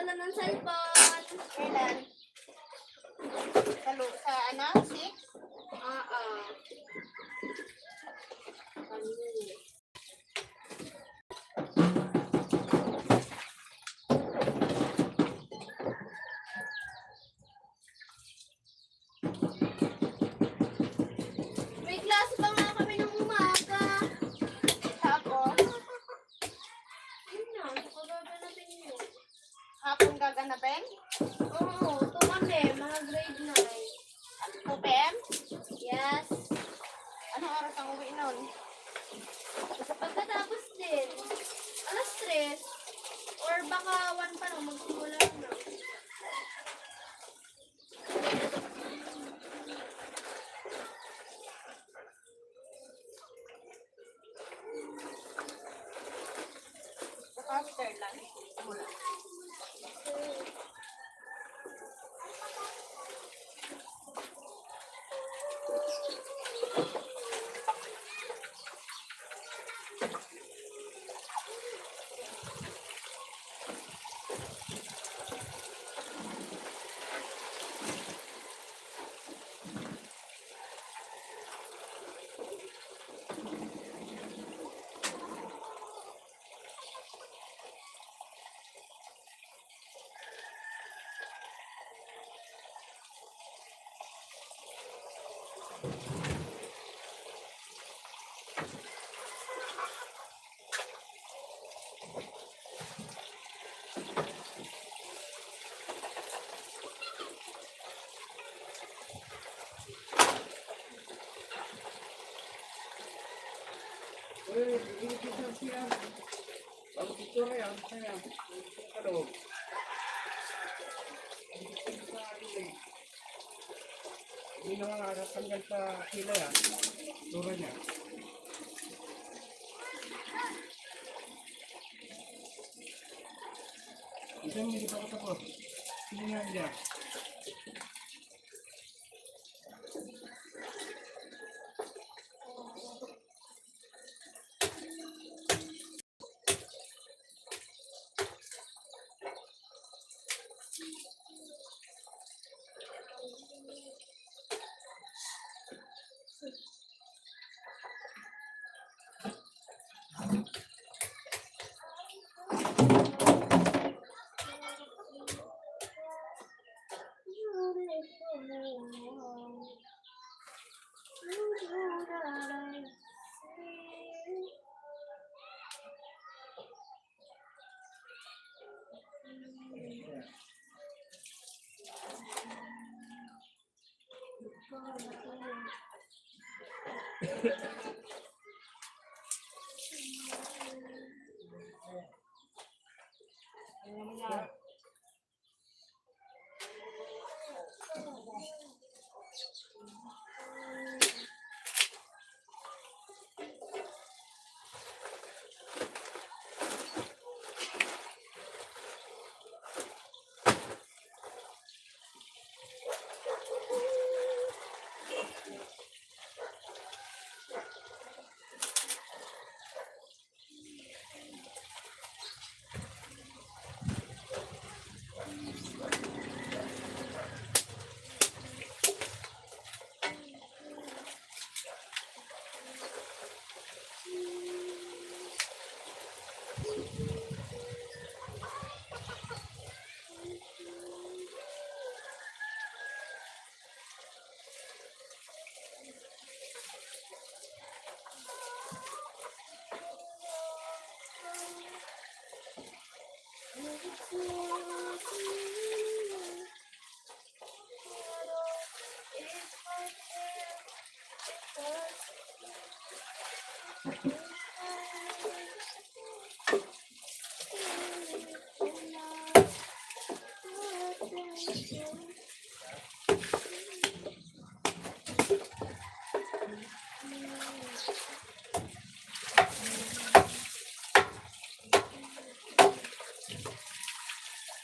D: wala ng cellphone.
A: Kailan? Sa ano? 6?
D: May klase pa nga kami ng umaga.
A: Tapos,
D: Yun na, paggaganapin yun.
A: hapon gaganapin?
D: Oo, ito kami, mga grade 9.
A: 2 p.m.?
D: Yes.
A: Anong oras ang uwi nun?
D: Pagkatapos din, alas 3. Or baka 1 pa lang, magsimula na.
A: After lunch.
E: Eh, hindi siya. Ang picture yan, kaya sa loob. Hindi na nakakatanggal sa hila yan. Tura niya. Isang hindi pa katapos. Hindi nga niya.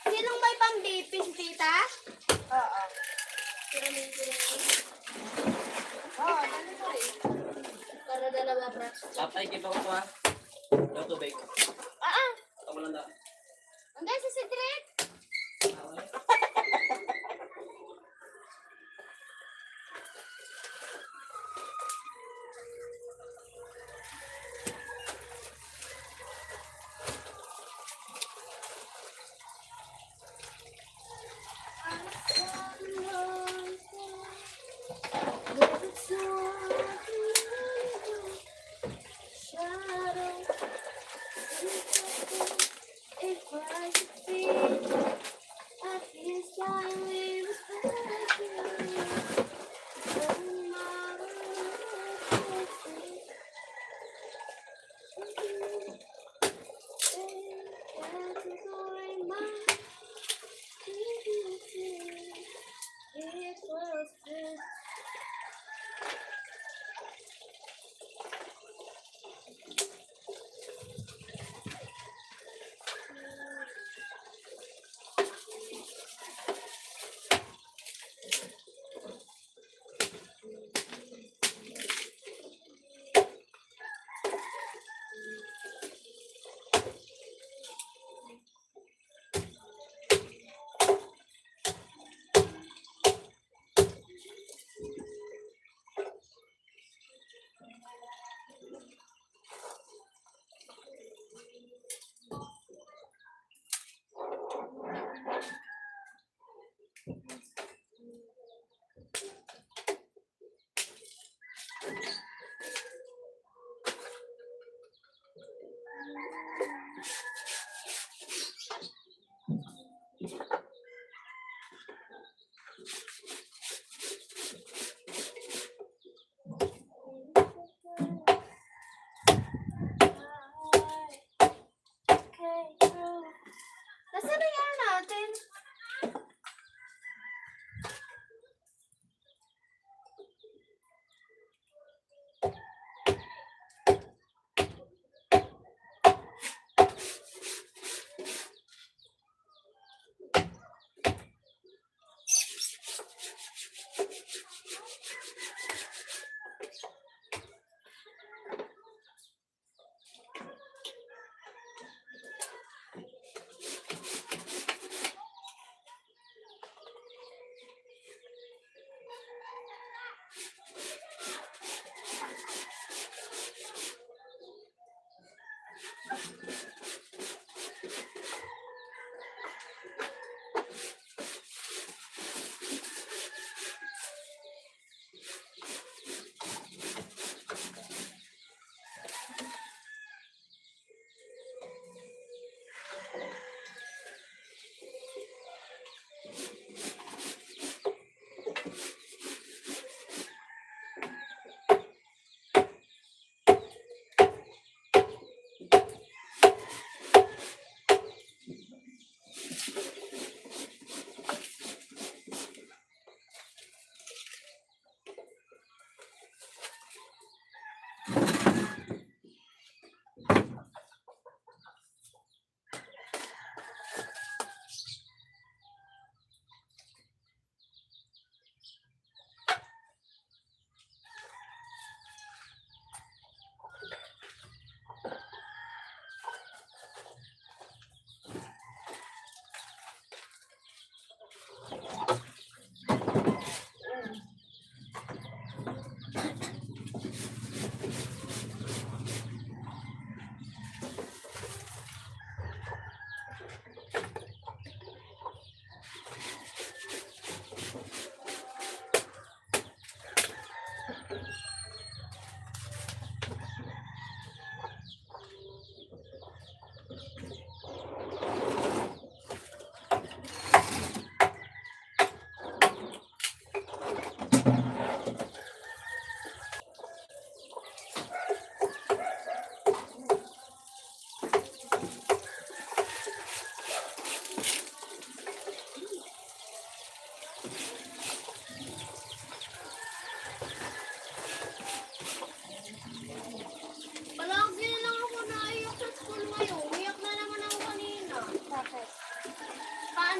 D: Sinong may pang-BP si tita?
A: Oo. Oo, nandito rin.
D: Para dalawa pra.
E: Patay kita ko ha. Yung tubig.
A: Ah,
E: Ako lang na.
A: hanggang sa secret.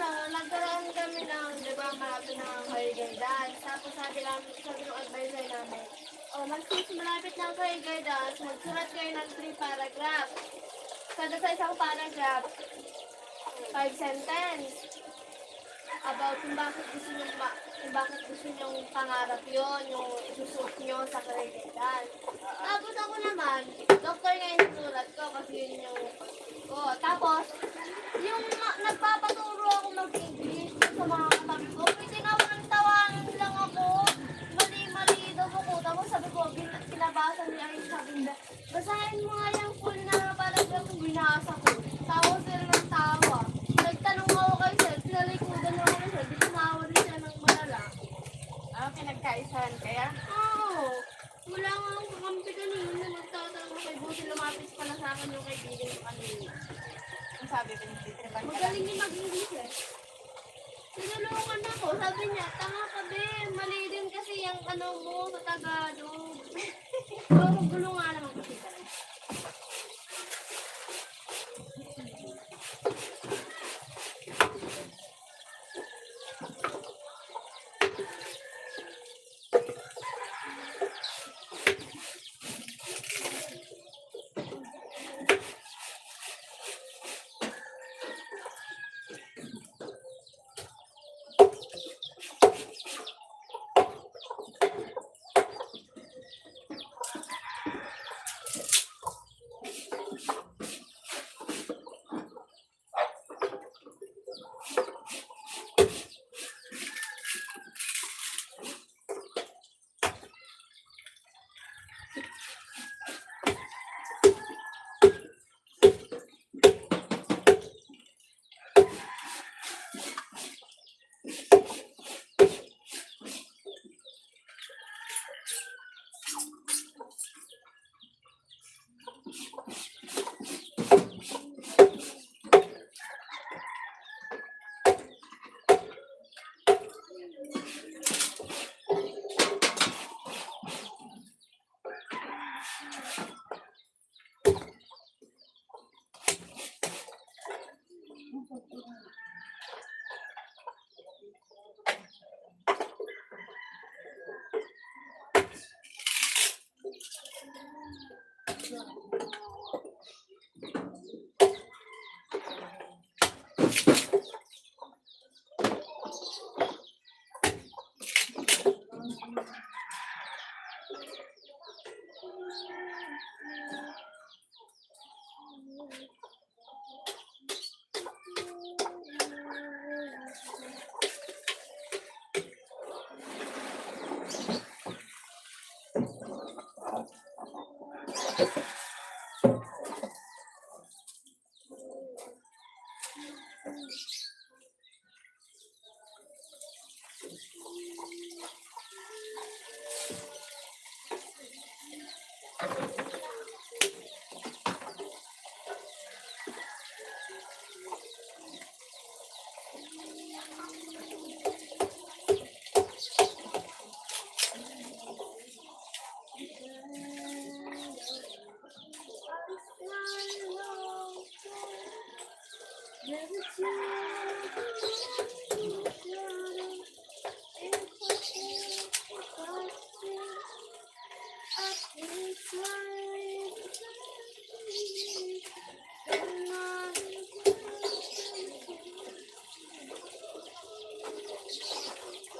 D: nagkaroon kami ng, di ba, malapit na ang career guidance. Tapos sabi ng advisor namin, malapit na ang career guidance, magsulat kayo ng 3 paragraph. Kada sa isang paragraph, 5 sentence about kung bakit gusto nyo pangarap yon, yung isusuot nyo sa career guidance. Tapos ako naman, doctor nga yung sinulat ko kasi yun yung ko. Tapos, yung nagpapaturo ako mag-English sa mga katabi ko, tinawa ng tawanan lang ako. Mali-mali daw ako. Tapos sabi ko, pinabasa niya yung sabi niya, basahin mo nga yung full na paragraph yung binasa ko. Tawa sila ng tawa. Nagtanong ako kay sir, pinalikudan ako kay sir, di tumawa din siya ng malala.
A: Pinagkaisahan kaya?
D: Oo. Wala nga akong kakampi kanina. Nagtatanong ako kay Busi, lumapit pala sa akin yung kaibigan ko kanina.
A: Ang sabi ko ni Tita,
D: Magaling yung mag-English eh. Tinulungan ako. Sabi niya, tanga ka be. Mali din kasi yung ano mo sa Tagalog. Pero gulo nga naman kasi talaga.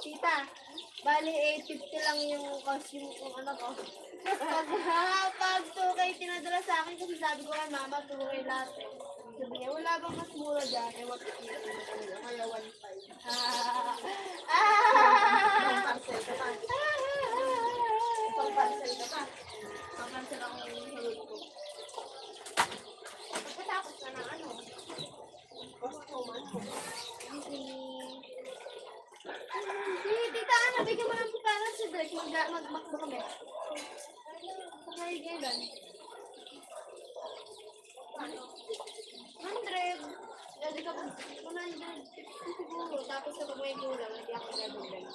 D: Tita, bali 850 lang yung costume kung ano ko. Pag 2K tinadala sa akin kasi sabi ko kay mama 2K lahat eh. Sabi niya, wala bang mas mura dyan? Eh, wag kaya 1.5.
A: Pang-parcel ka pa. Pang-parcel ka pa.
D: Pag-cancel ako ng salud ko.
A: Pagkatapos ka na ano? Customer ko.
D: Tita, ano, bigyan mo ng pera si Drake. Mag-makbo kami. Sakay gailan. 100. Dali ka 100 siguro. Tapos kapag may gulang, hindi ako gagawin.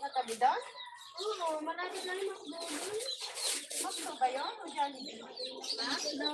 A: sa tabi doon?
D: Oo, malapit na rin ako doon.
A: Makdo ba yun? O Jollibee?
D: Makdo.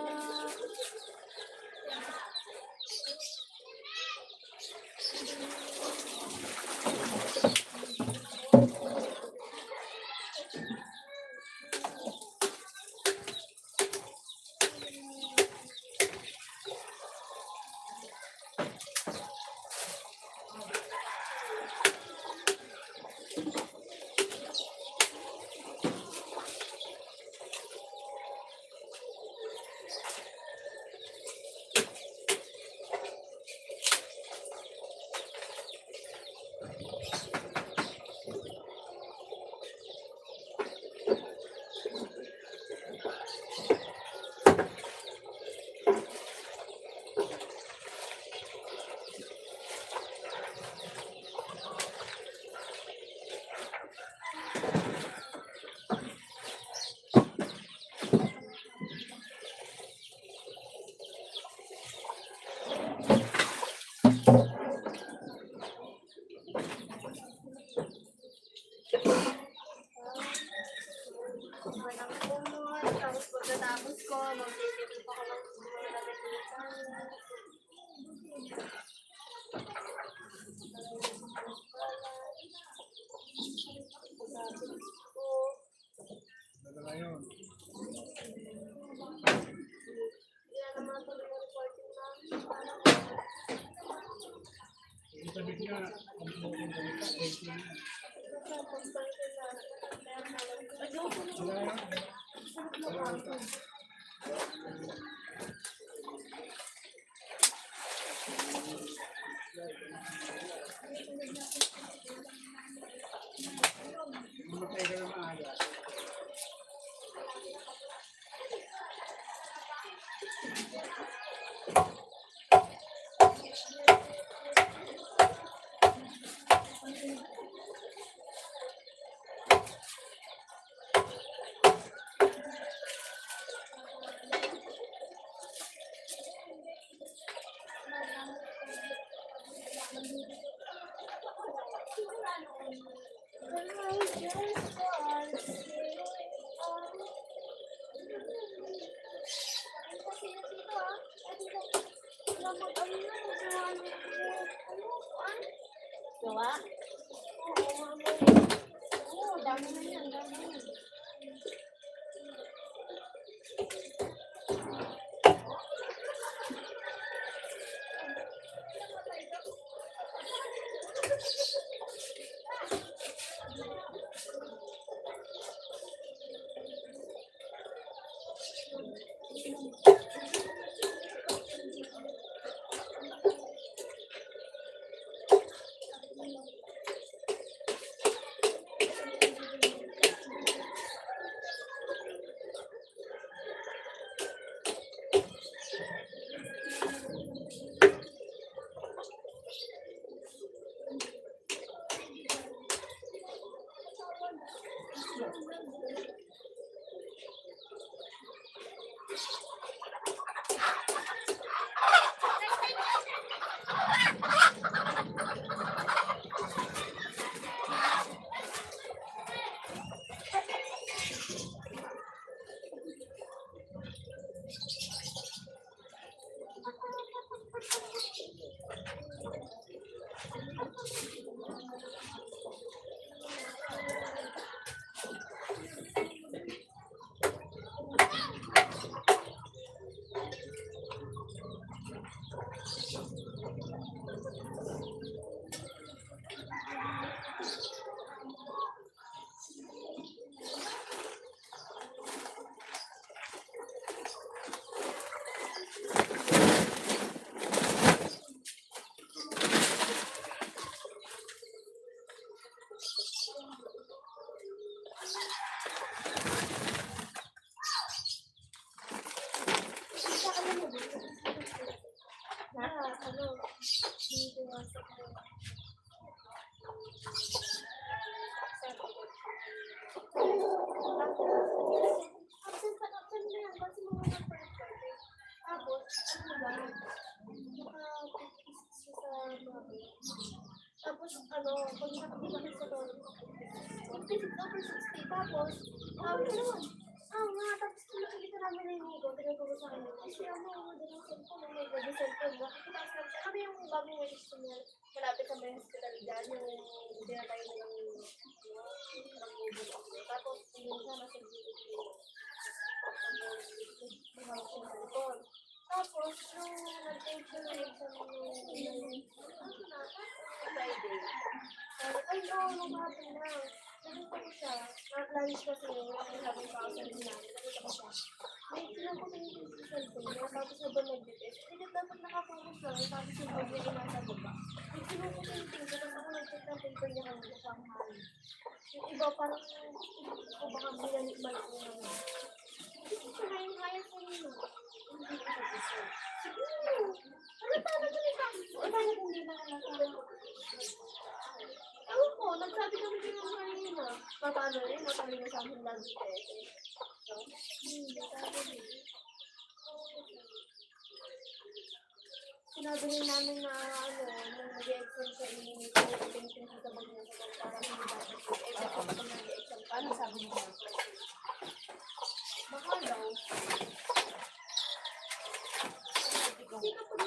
D: Walang kumot. Tapos pagkatapos ko, magtitipid pa ako ng mga nagatitan.
E: Ano na yun?
D: Kaya naman tuloy yung recording namin.
E: Yung sabi niya, ang mga ganito, 20 na. Sila yun? Mamatay ka na maaga.
A: Gawa? Oo, dami na yan. Dami na yan.
D: Tapos, Tapos, pag-usap sa lolo ko, over 60. Tapos, sabi ko naman, tapos nakikita namin na yung ego, tinuturo sa kanya. Kasi ano, din ang cellphone, may baby cellphone. Nakikita sa kanya, kami yung bagong register niya, malapit sa may hospital dyan, yung dinatay na ng tapos, yun siya, nasa gilid yung cellphone. Tapos, nung nag-take siya ng exam Friday, ay, oo, maghapon na. Nakita ko siya. Lunch kasi yun. Sabi ko ako sa namin. Nakita ko siya. May pinaputin ko sa cellphone niya. Tapos habang nag-detest. Hindi dapat nakapokus lang. Tapos yung video niya nasa baba. May pinuputin ko. Tapos ako nag-check ng paper niya kanina sa hali. Yung iba parang ko baka binanik-balik niya naman. Hindi ko siya ngayon sa inyo. Hindi ko sa gusto. Siguro. Ano tawag ko nito? O tayo hindi na ewan ko, nagsabi kami din ng kanina. Paano rin, matalino sa amin lagi sinabi rin namin na nung nag-exam sa inyo, pinipin sa bag niya sa para hindi dapat. Baka pag nag-exam, paano sabi niya? Baka daw. Hindi kapag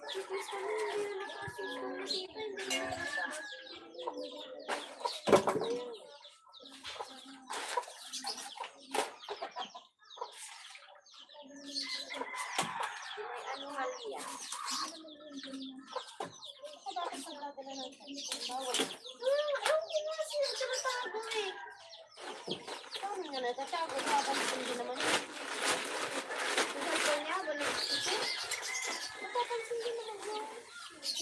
D: nag-quiz kami, hindi na nag-assist kami dito, hindi na
A: Paano nga natatago? Papansin din naman yun.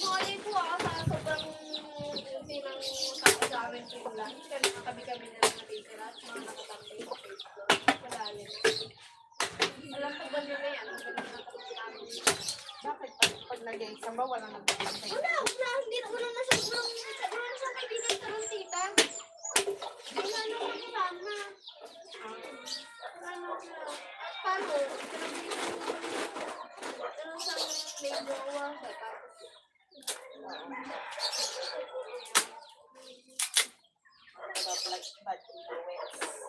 D: Mali po ako sa sobrang hindi ng tao sa amin po lang. Kasi nakatabi-kami na lang natitira at mga nakatambay sa Facebook. Malalim. Alam ko ba nyo na yan? Ang ganun nakatabi namin.
A: Bakit pag nag-exam ba walang nagpapantay?
D: Wala na siya kaibigan sa ng tita. Wala na ako kasama. Wala na siya. At paano? Ganun siyang may jowa siya.
A: Like bad influence.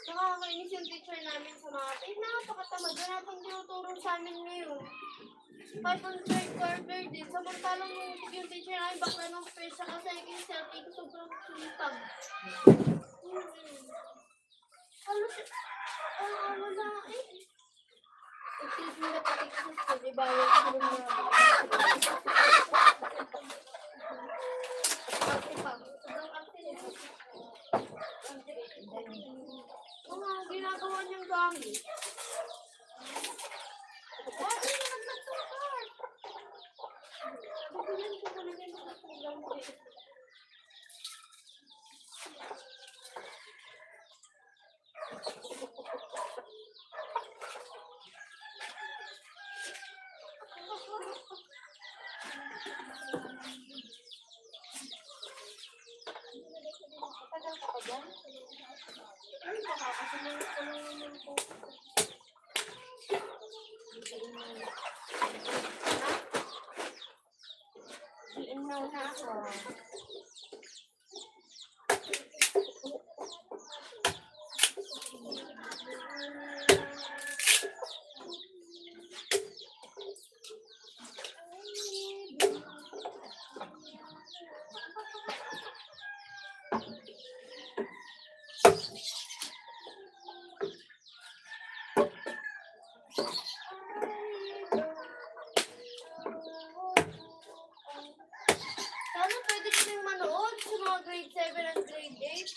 D: Nakakainis yung teacher namin sa mga napakatamad. Wala pang tinuturo sa amin ngayon. Kahit ang third quarter din, samantalang yung teacher namin bakla ng fresh siya kasi yung selfie ko sobrang sumitag. Halos, wala eh. Excuse me, excuse ko, di ba? Yung sobrang ginagawa niyang gamit. Bakit niya nagpagpapar? Bigyan ko muna niya nagpagpapar. Kakasumunod ko lang naman po.
A: Iinaw na ako.
D: Sana pwede kaming manood sa mga grade 7 at grade 8.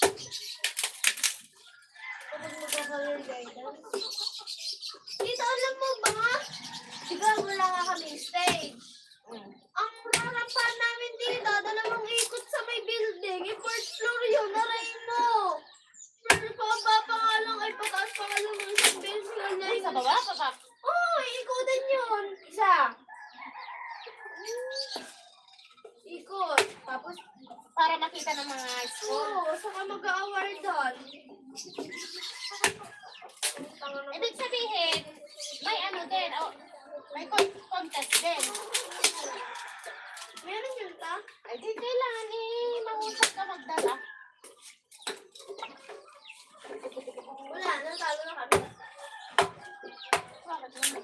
D: Kapag magkakaroon guidance. Tita, alam mo ba? Diba wala nga kami stage. Ang harapan namin dito, dalawang ikot sa may building. Yung first floor yun, naray mo. Pero pababa pa nga lang, ay pataas pa nga lang ng isang beses nga niya.
A: Sa baba, papa.
D: Oo, iikotan yun. Isa. Ikot. Tapos,
A: Para makita ng mga school.
D: oo, saka mag-a-awardan.
A: Ibig sabihin, may ano din, may contest din.
D: Meron yun ta?
A: Ay, di kailangan mahusap ka magdala.
D: Wala, natalo na kami.
A: Bakit naman?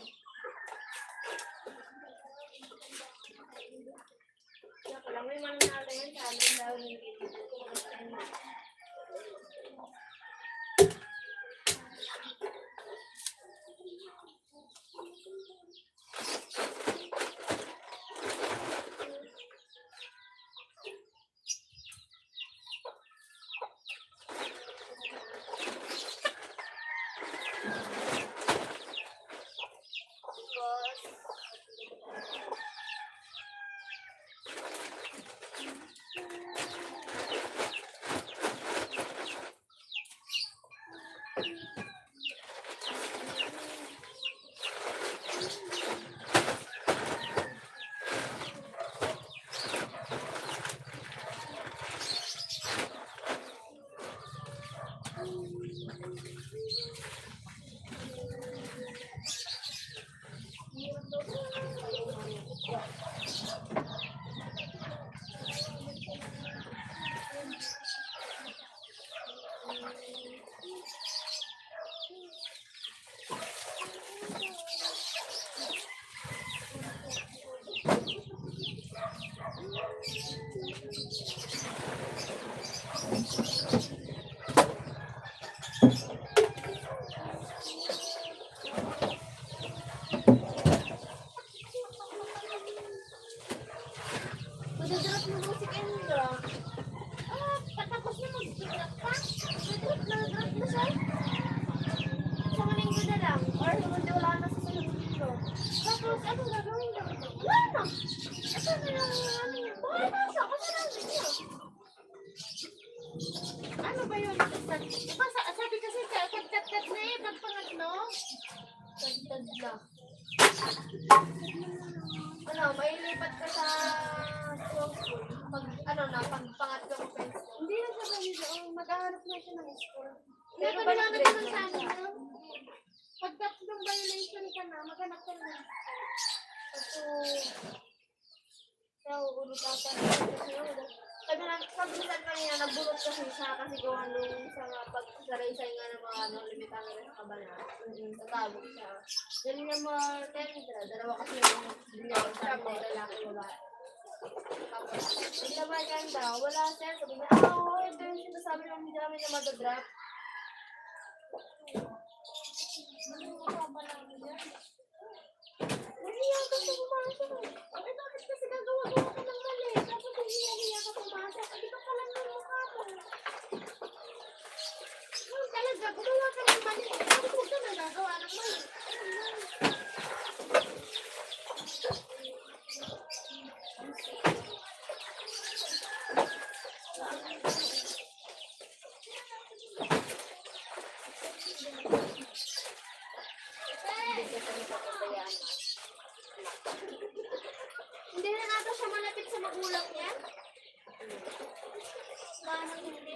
D: Naku lang, may mananalo yan sa amin daw hindi. Madadrop mo si Kendra.
A: Patapos na mag-drop ka?
D: Madadrop na siya. Sa linggo na lang. Or hindi wala na sa sunod linggo. Tapos, ano gagawin daw? Wala na. Ito na lang yung ano yun. Buhay na siya. Kasi lang niya.
A: Ano ba yun? Diba sabi kasi kat-kat na eh, pag pangatlo?
D: Tagtag na. Ano, may lipat ka sa school. Pag, ano na, pag pangatlo mo sa school.
A: Hindi na siya kami doon. Maghahanap na siya ng school.
D: Pero
A: Pero
D: balik
A: ba
D: grade
A: naman
D: na
A: sa amin
D: siya.
A: yun? Pag tatlong violation ka na, maghanap ka na.
D: Kasi, kaya uulutasan. Sabi nila kanina, nagbulot kasi siya kasi gawa nung sa pag-saraysay nga ng mga ano, limitang nila sa kabala. Tatawag siya. Yan nga mga tendra, dalawa kasi yung bigyan sa amin, lalaki wala. Tapos, naman yan daw, wala siya. Sabi niya, ito yung sinasabi namin namin na madadrap. Nahiya ka sa pumasok.
A: Eh, bakit kasi gagawa-gawa ka ng mali? Tapos hiya-hiya ka pumasok. Eh, di ba pala ng mukha mo? Talaga, gumawa ka ng mali. Bakit huwag ka na gagawa ng mali?
D: Hindi na natin siya malapit sa magulang niya. Manang hindi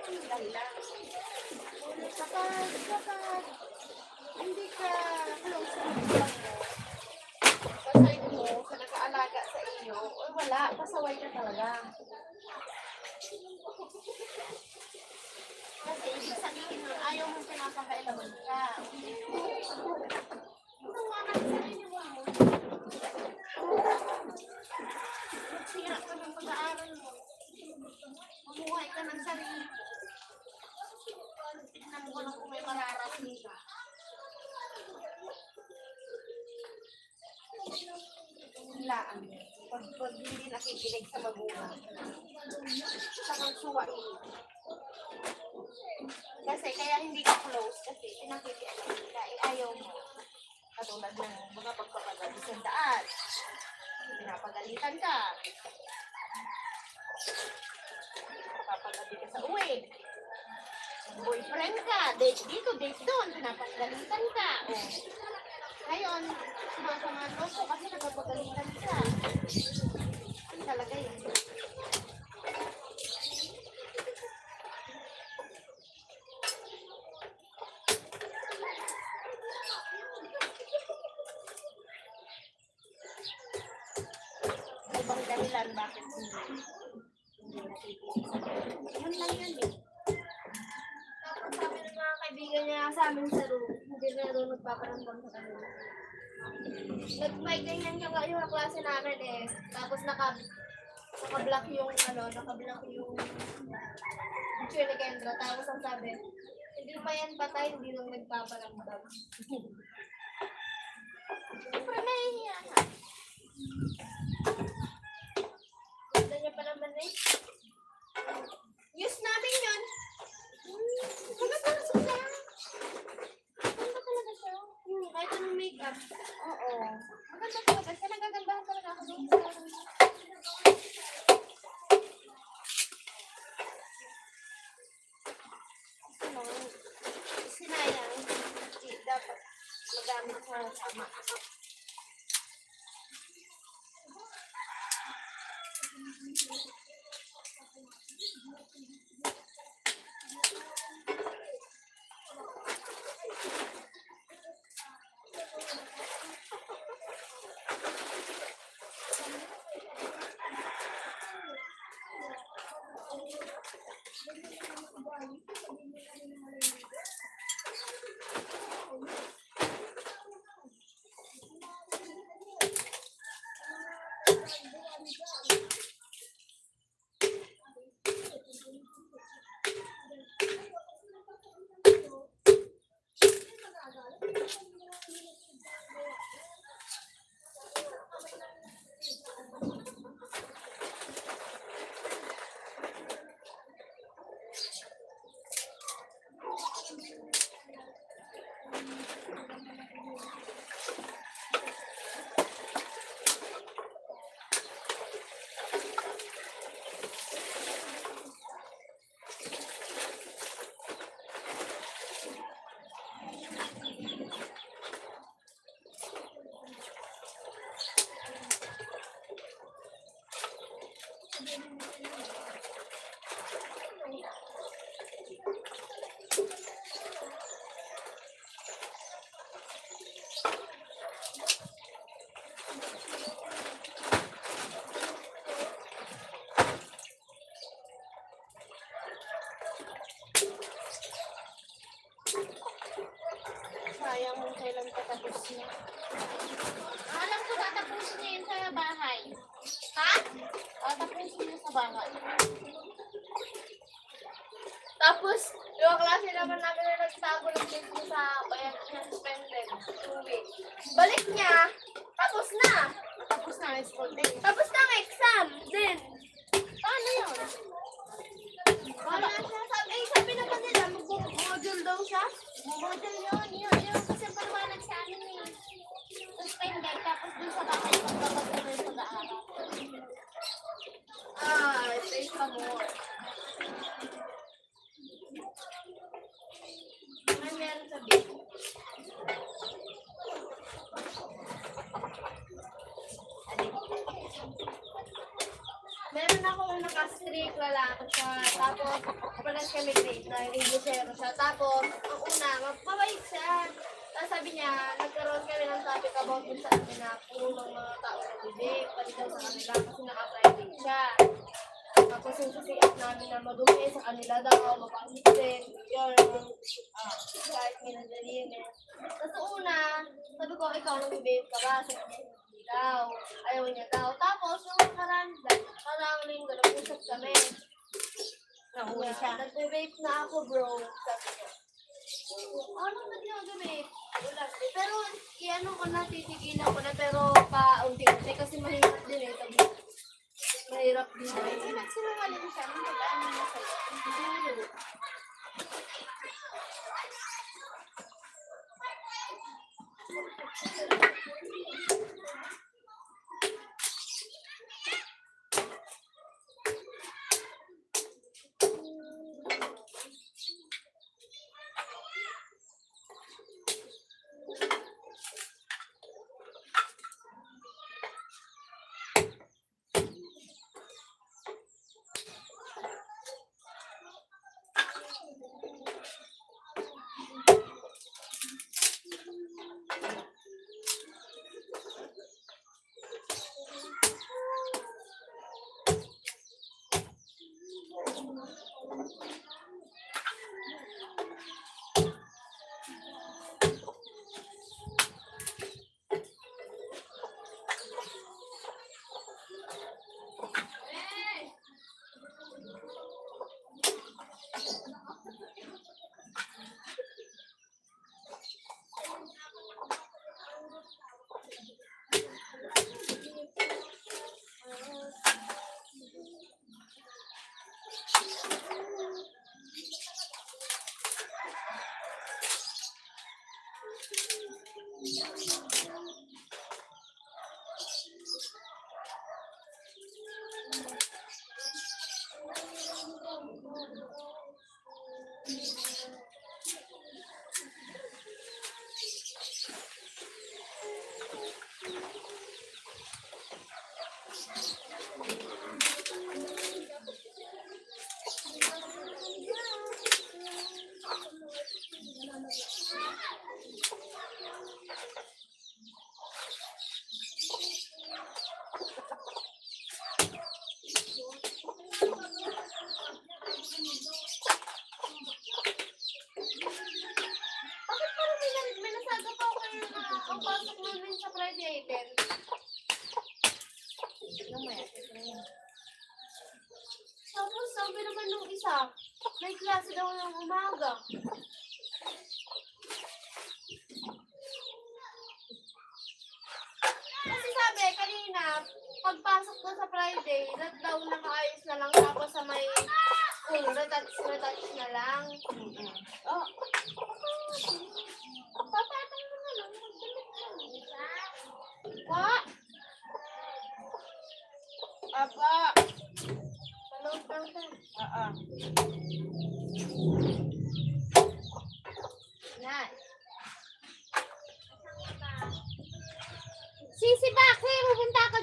A: yung dahilan. Kapag hindi ka close sa magulang mo, pasay mo sa nag-aalaga sa iyo, o wala, pasaway ka talaga. Kasi ibig sabihin nun, ayaw mong pinapakailaman ka. Ano nga natin sa iniwa mo? Magsira ka ng pag-aaral mo. Mamuhay ka ng sarili. Tignan mo lang kung may mararating ka. Hilaan. Pag hindi nakikinig sa magulang. Sa magsuwain. Kasi kaya hindi ka close kasi pinakikialam ka, ayaw mo. Katulad ng mga pagpapagalit sa daan. Pinapagalitan ka. Papapagalit ka sa uwi. Boyfriend ka, date dito, date doon, pinapagalitan ka. O, ngayon, sumasama ang loob ko kasi napapagalitan ka. Hindi talaga yun. Ibang dahilan bakit hindi nakikinig. Yun lang yan eh.
D: Tapos sabi ng mga kaibigan niya sa amin sa room, hindi na room nagpaparamdam sa kanila. May ganyan yung klase namin eh. Tapos naka-block yung naka-block yung picture ni Kendra. Tapos ang sabi, hindi pa yan patay, hindi lang nagpaparamdam.
A: Siyempre nahihiya ka.
D: Ganda niya pa naman eh. Use namin yun.
A: Maganda na sila. Maganda talaga siya.
D: Kahit anong makeup.
A: Oo. Maganda talaga siya. Nagagandahan talaga ako doon. Ano, sinayang. Hindi dapat magamit sa tama. Sayang kung kailan tatapos niya. Alam ko tatapusin niya yun sa bahay.
D: Ha?
A: Tatapusin niya sa bahay.
D: Tapos, yung klase naman namin na nagtago ng dito sa bayan niya suspended. 2 weeks. Balik niya, tapos na.
A: Tapos na ang school day.
D: Tapos na ang exam. Then,
A: Paano yun?
D: wala siya. Sabi naman nila, mag-module daw siya.
A: Model yun. Kasi paliwanag sa amin eh. Suspended, tapos dun sa bahay magpapatuloy sa pag-aaral.
D: Stay sa more. Ano meron sa big? Meron akong naka-strict lalaki siya. Tapos, pares kami grade na Englishero siya. Tapos, ang una, magpabait siya. Tapos sabi niya, nagkaroon kami ng topic about dun sa amin na puro ng mga tao na bibig, pati daw sa kanila kasi naka-private siya. Tapos yung sisiat namin na madumi sa kanila daw, mapangit din, yun, kahit may nandalinis. Tapos una, sabi ko, ikaw nag-babe ka ba? Sabi niya, hindi daw. Ayaw niya daw. Tapos yung parang linggo, nag-usap kami.
A: Nahuli siya.
D: Nag-vape na ako, bro. Sabi niya. Ano ba di nag-vape? Wala. Pero, i-ano ko na, titigilan ko na, pero pa-unti-unti kasi mahirap din eh. Sabi, mahirap din eh.
A: Hindi nagsinungaling siya. Hindi ano na sa'yo.
D: Bakit parang may nasaga pa ako kayo na ang pasok namin sa Friday 10? Tapos sabi naman nung isa, may klase daw ng umaga. Kasi sabi kanina, pagpasok ko sa Friday, that daw nakaayos na lang tapos sa may retouch na lang.
A: Oh,
D: Papatay mo na lang.
A: pa! Apa!
D: Panood lang tayo.
A: Yan. Sisi, bakit? Pupunta ka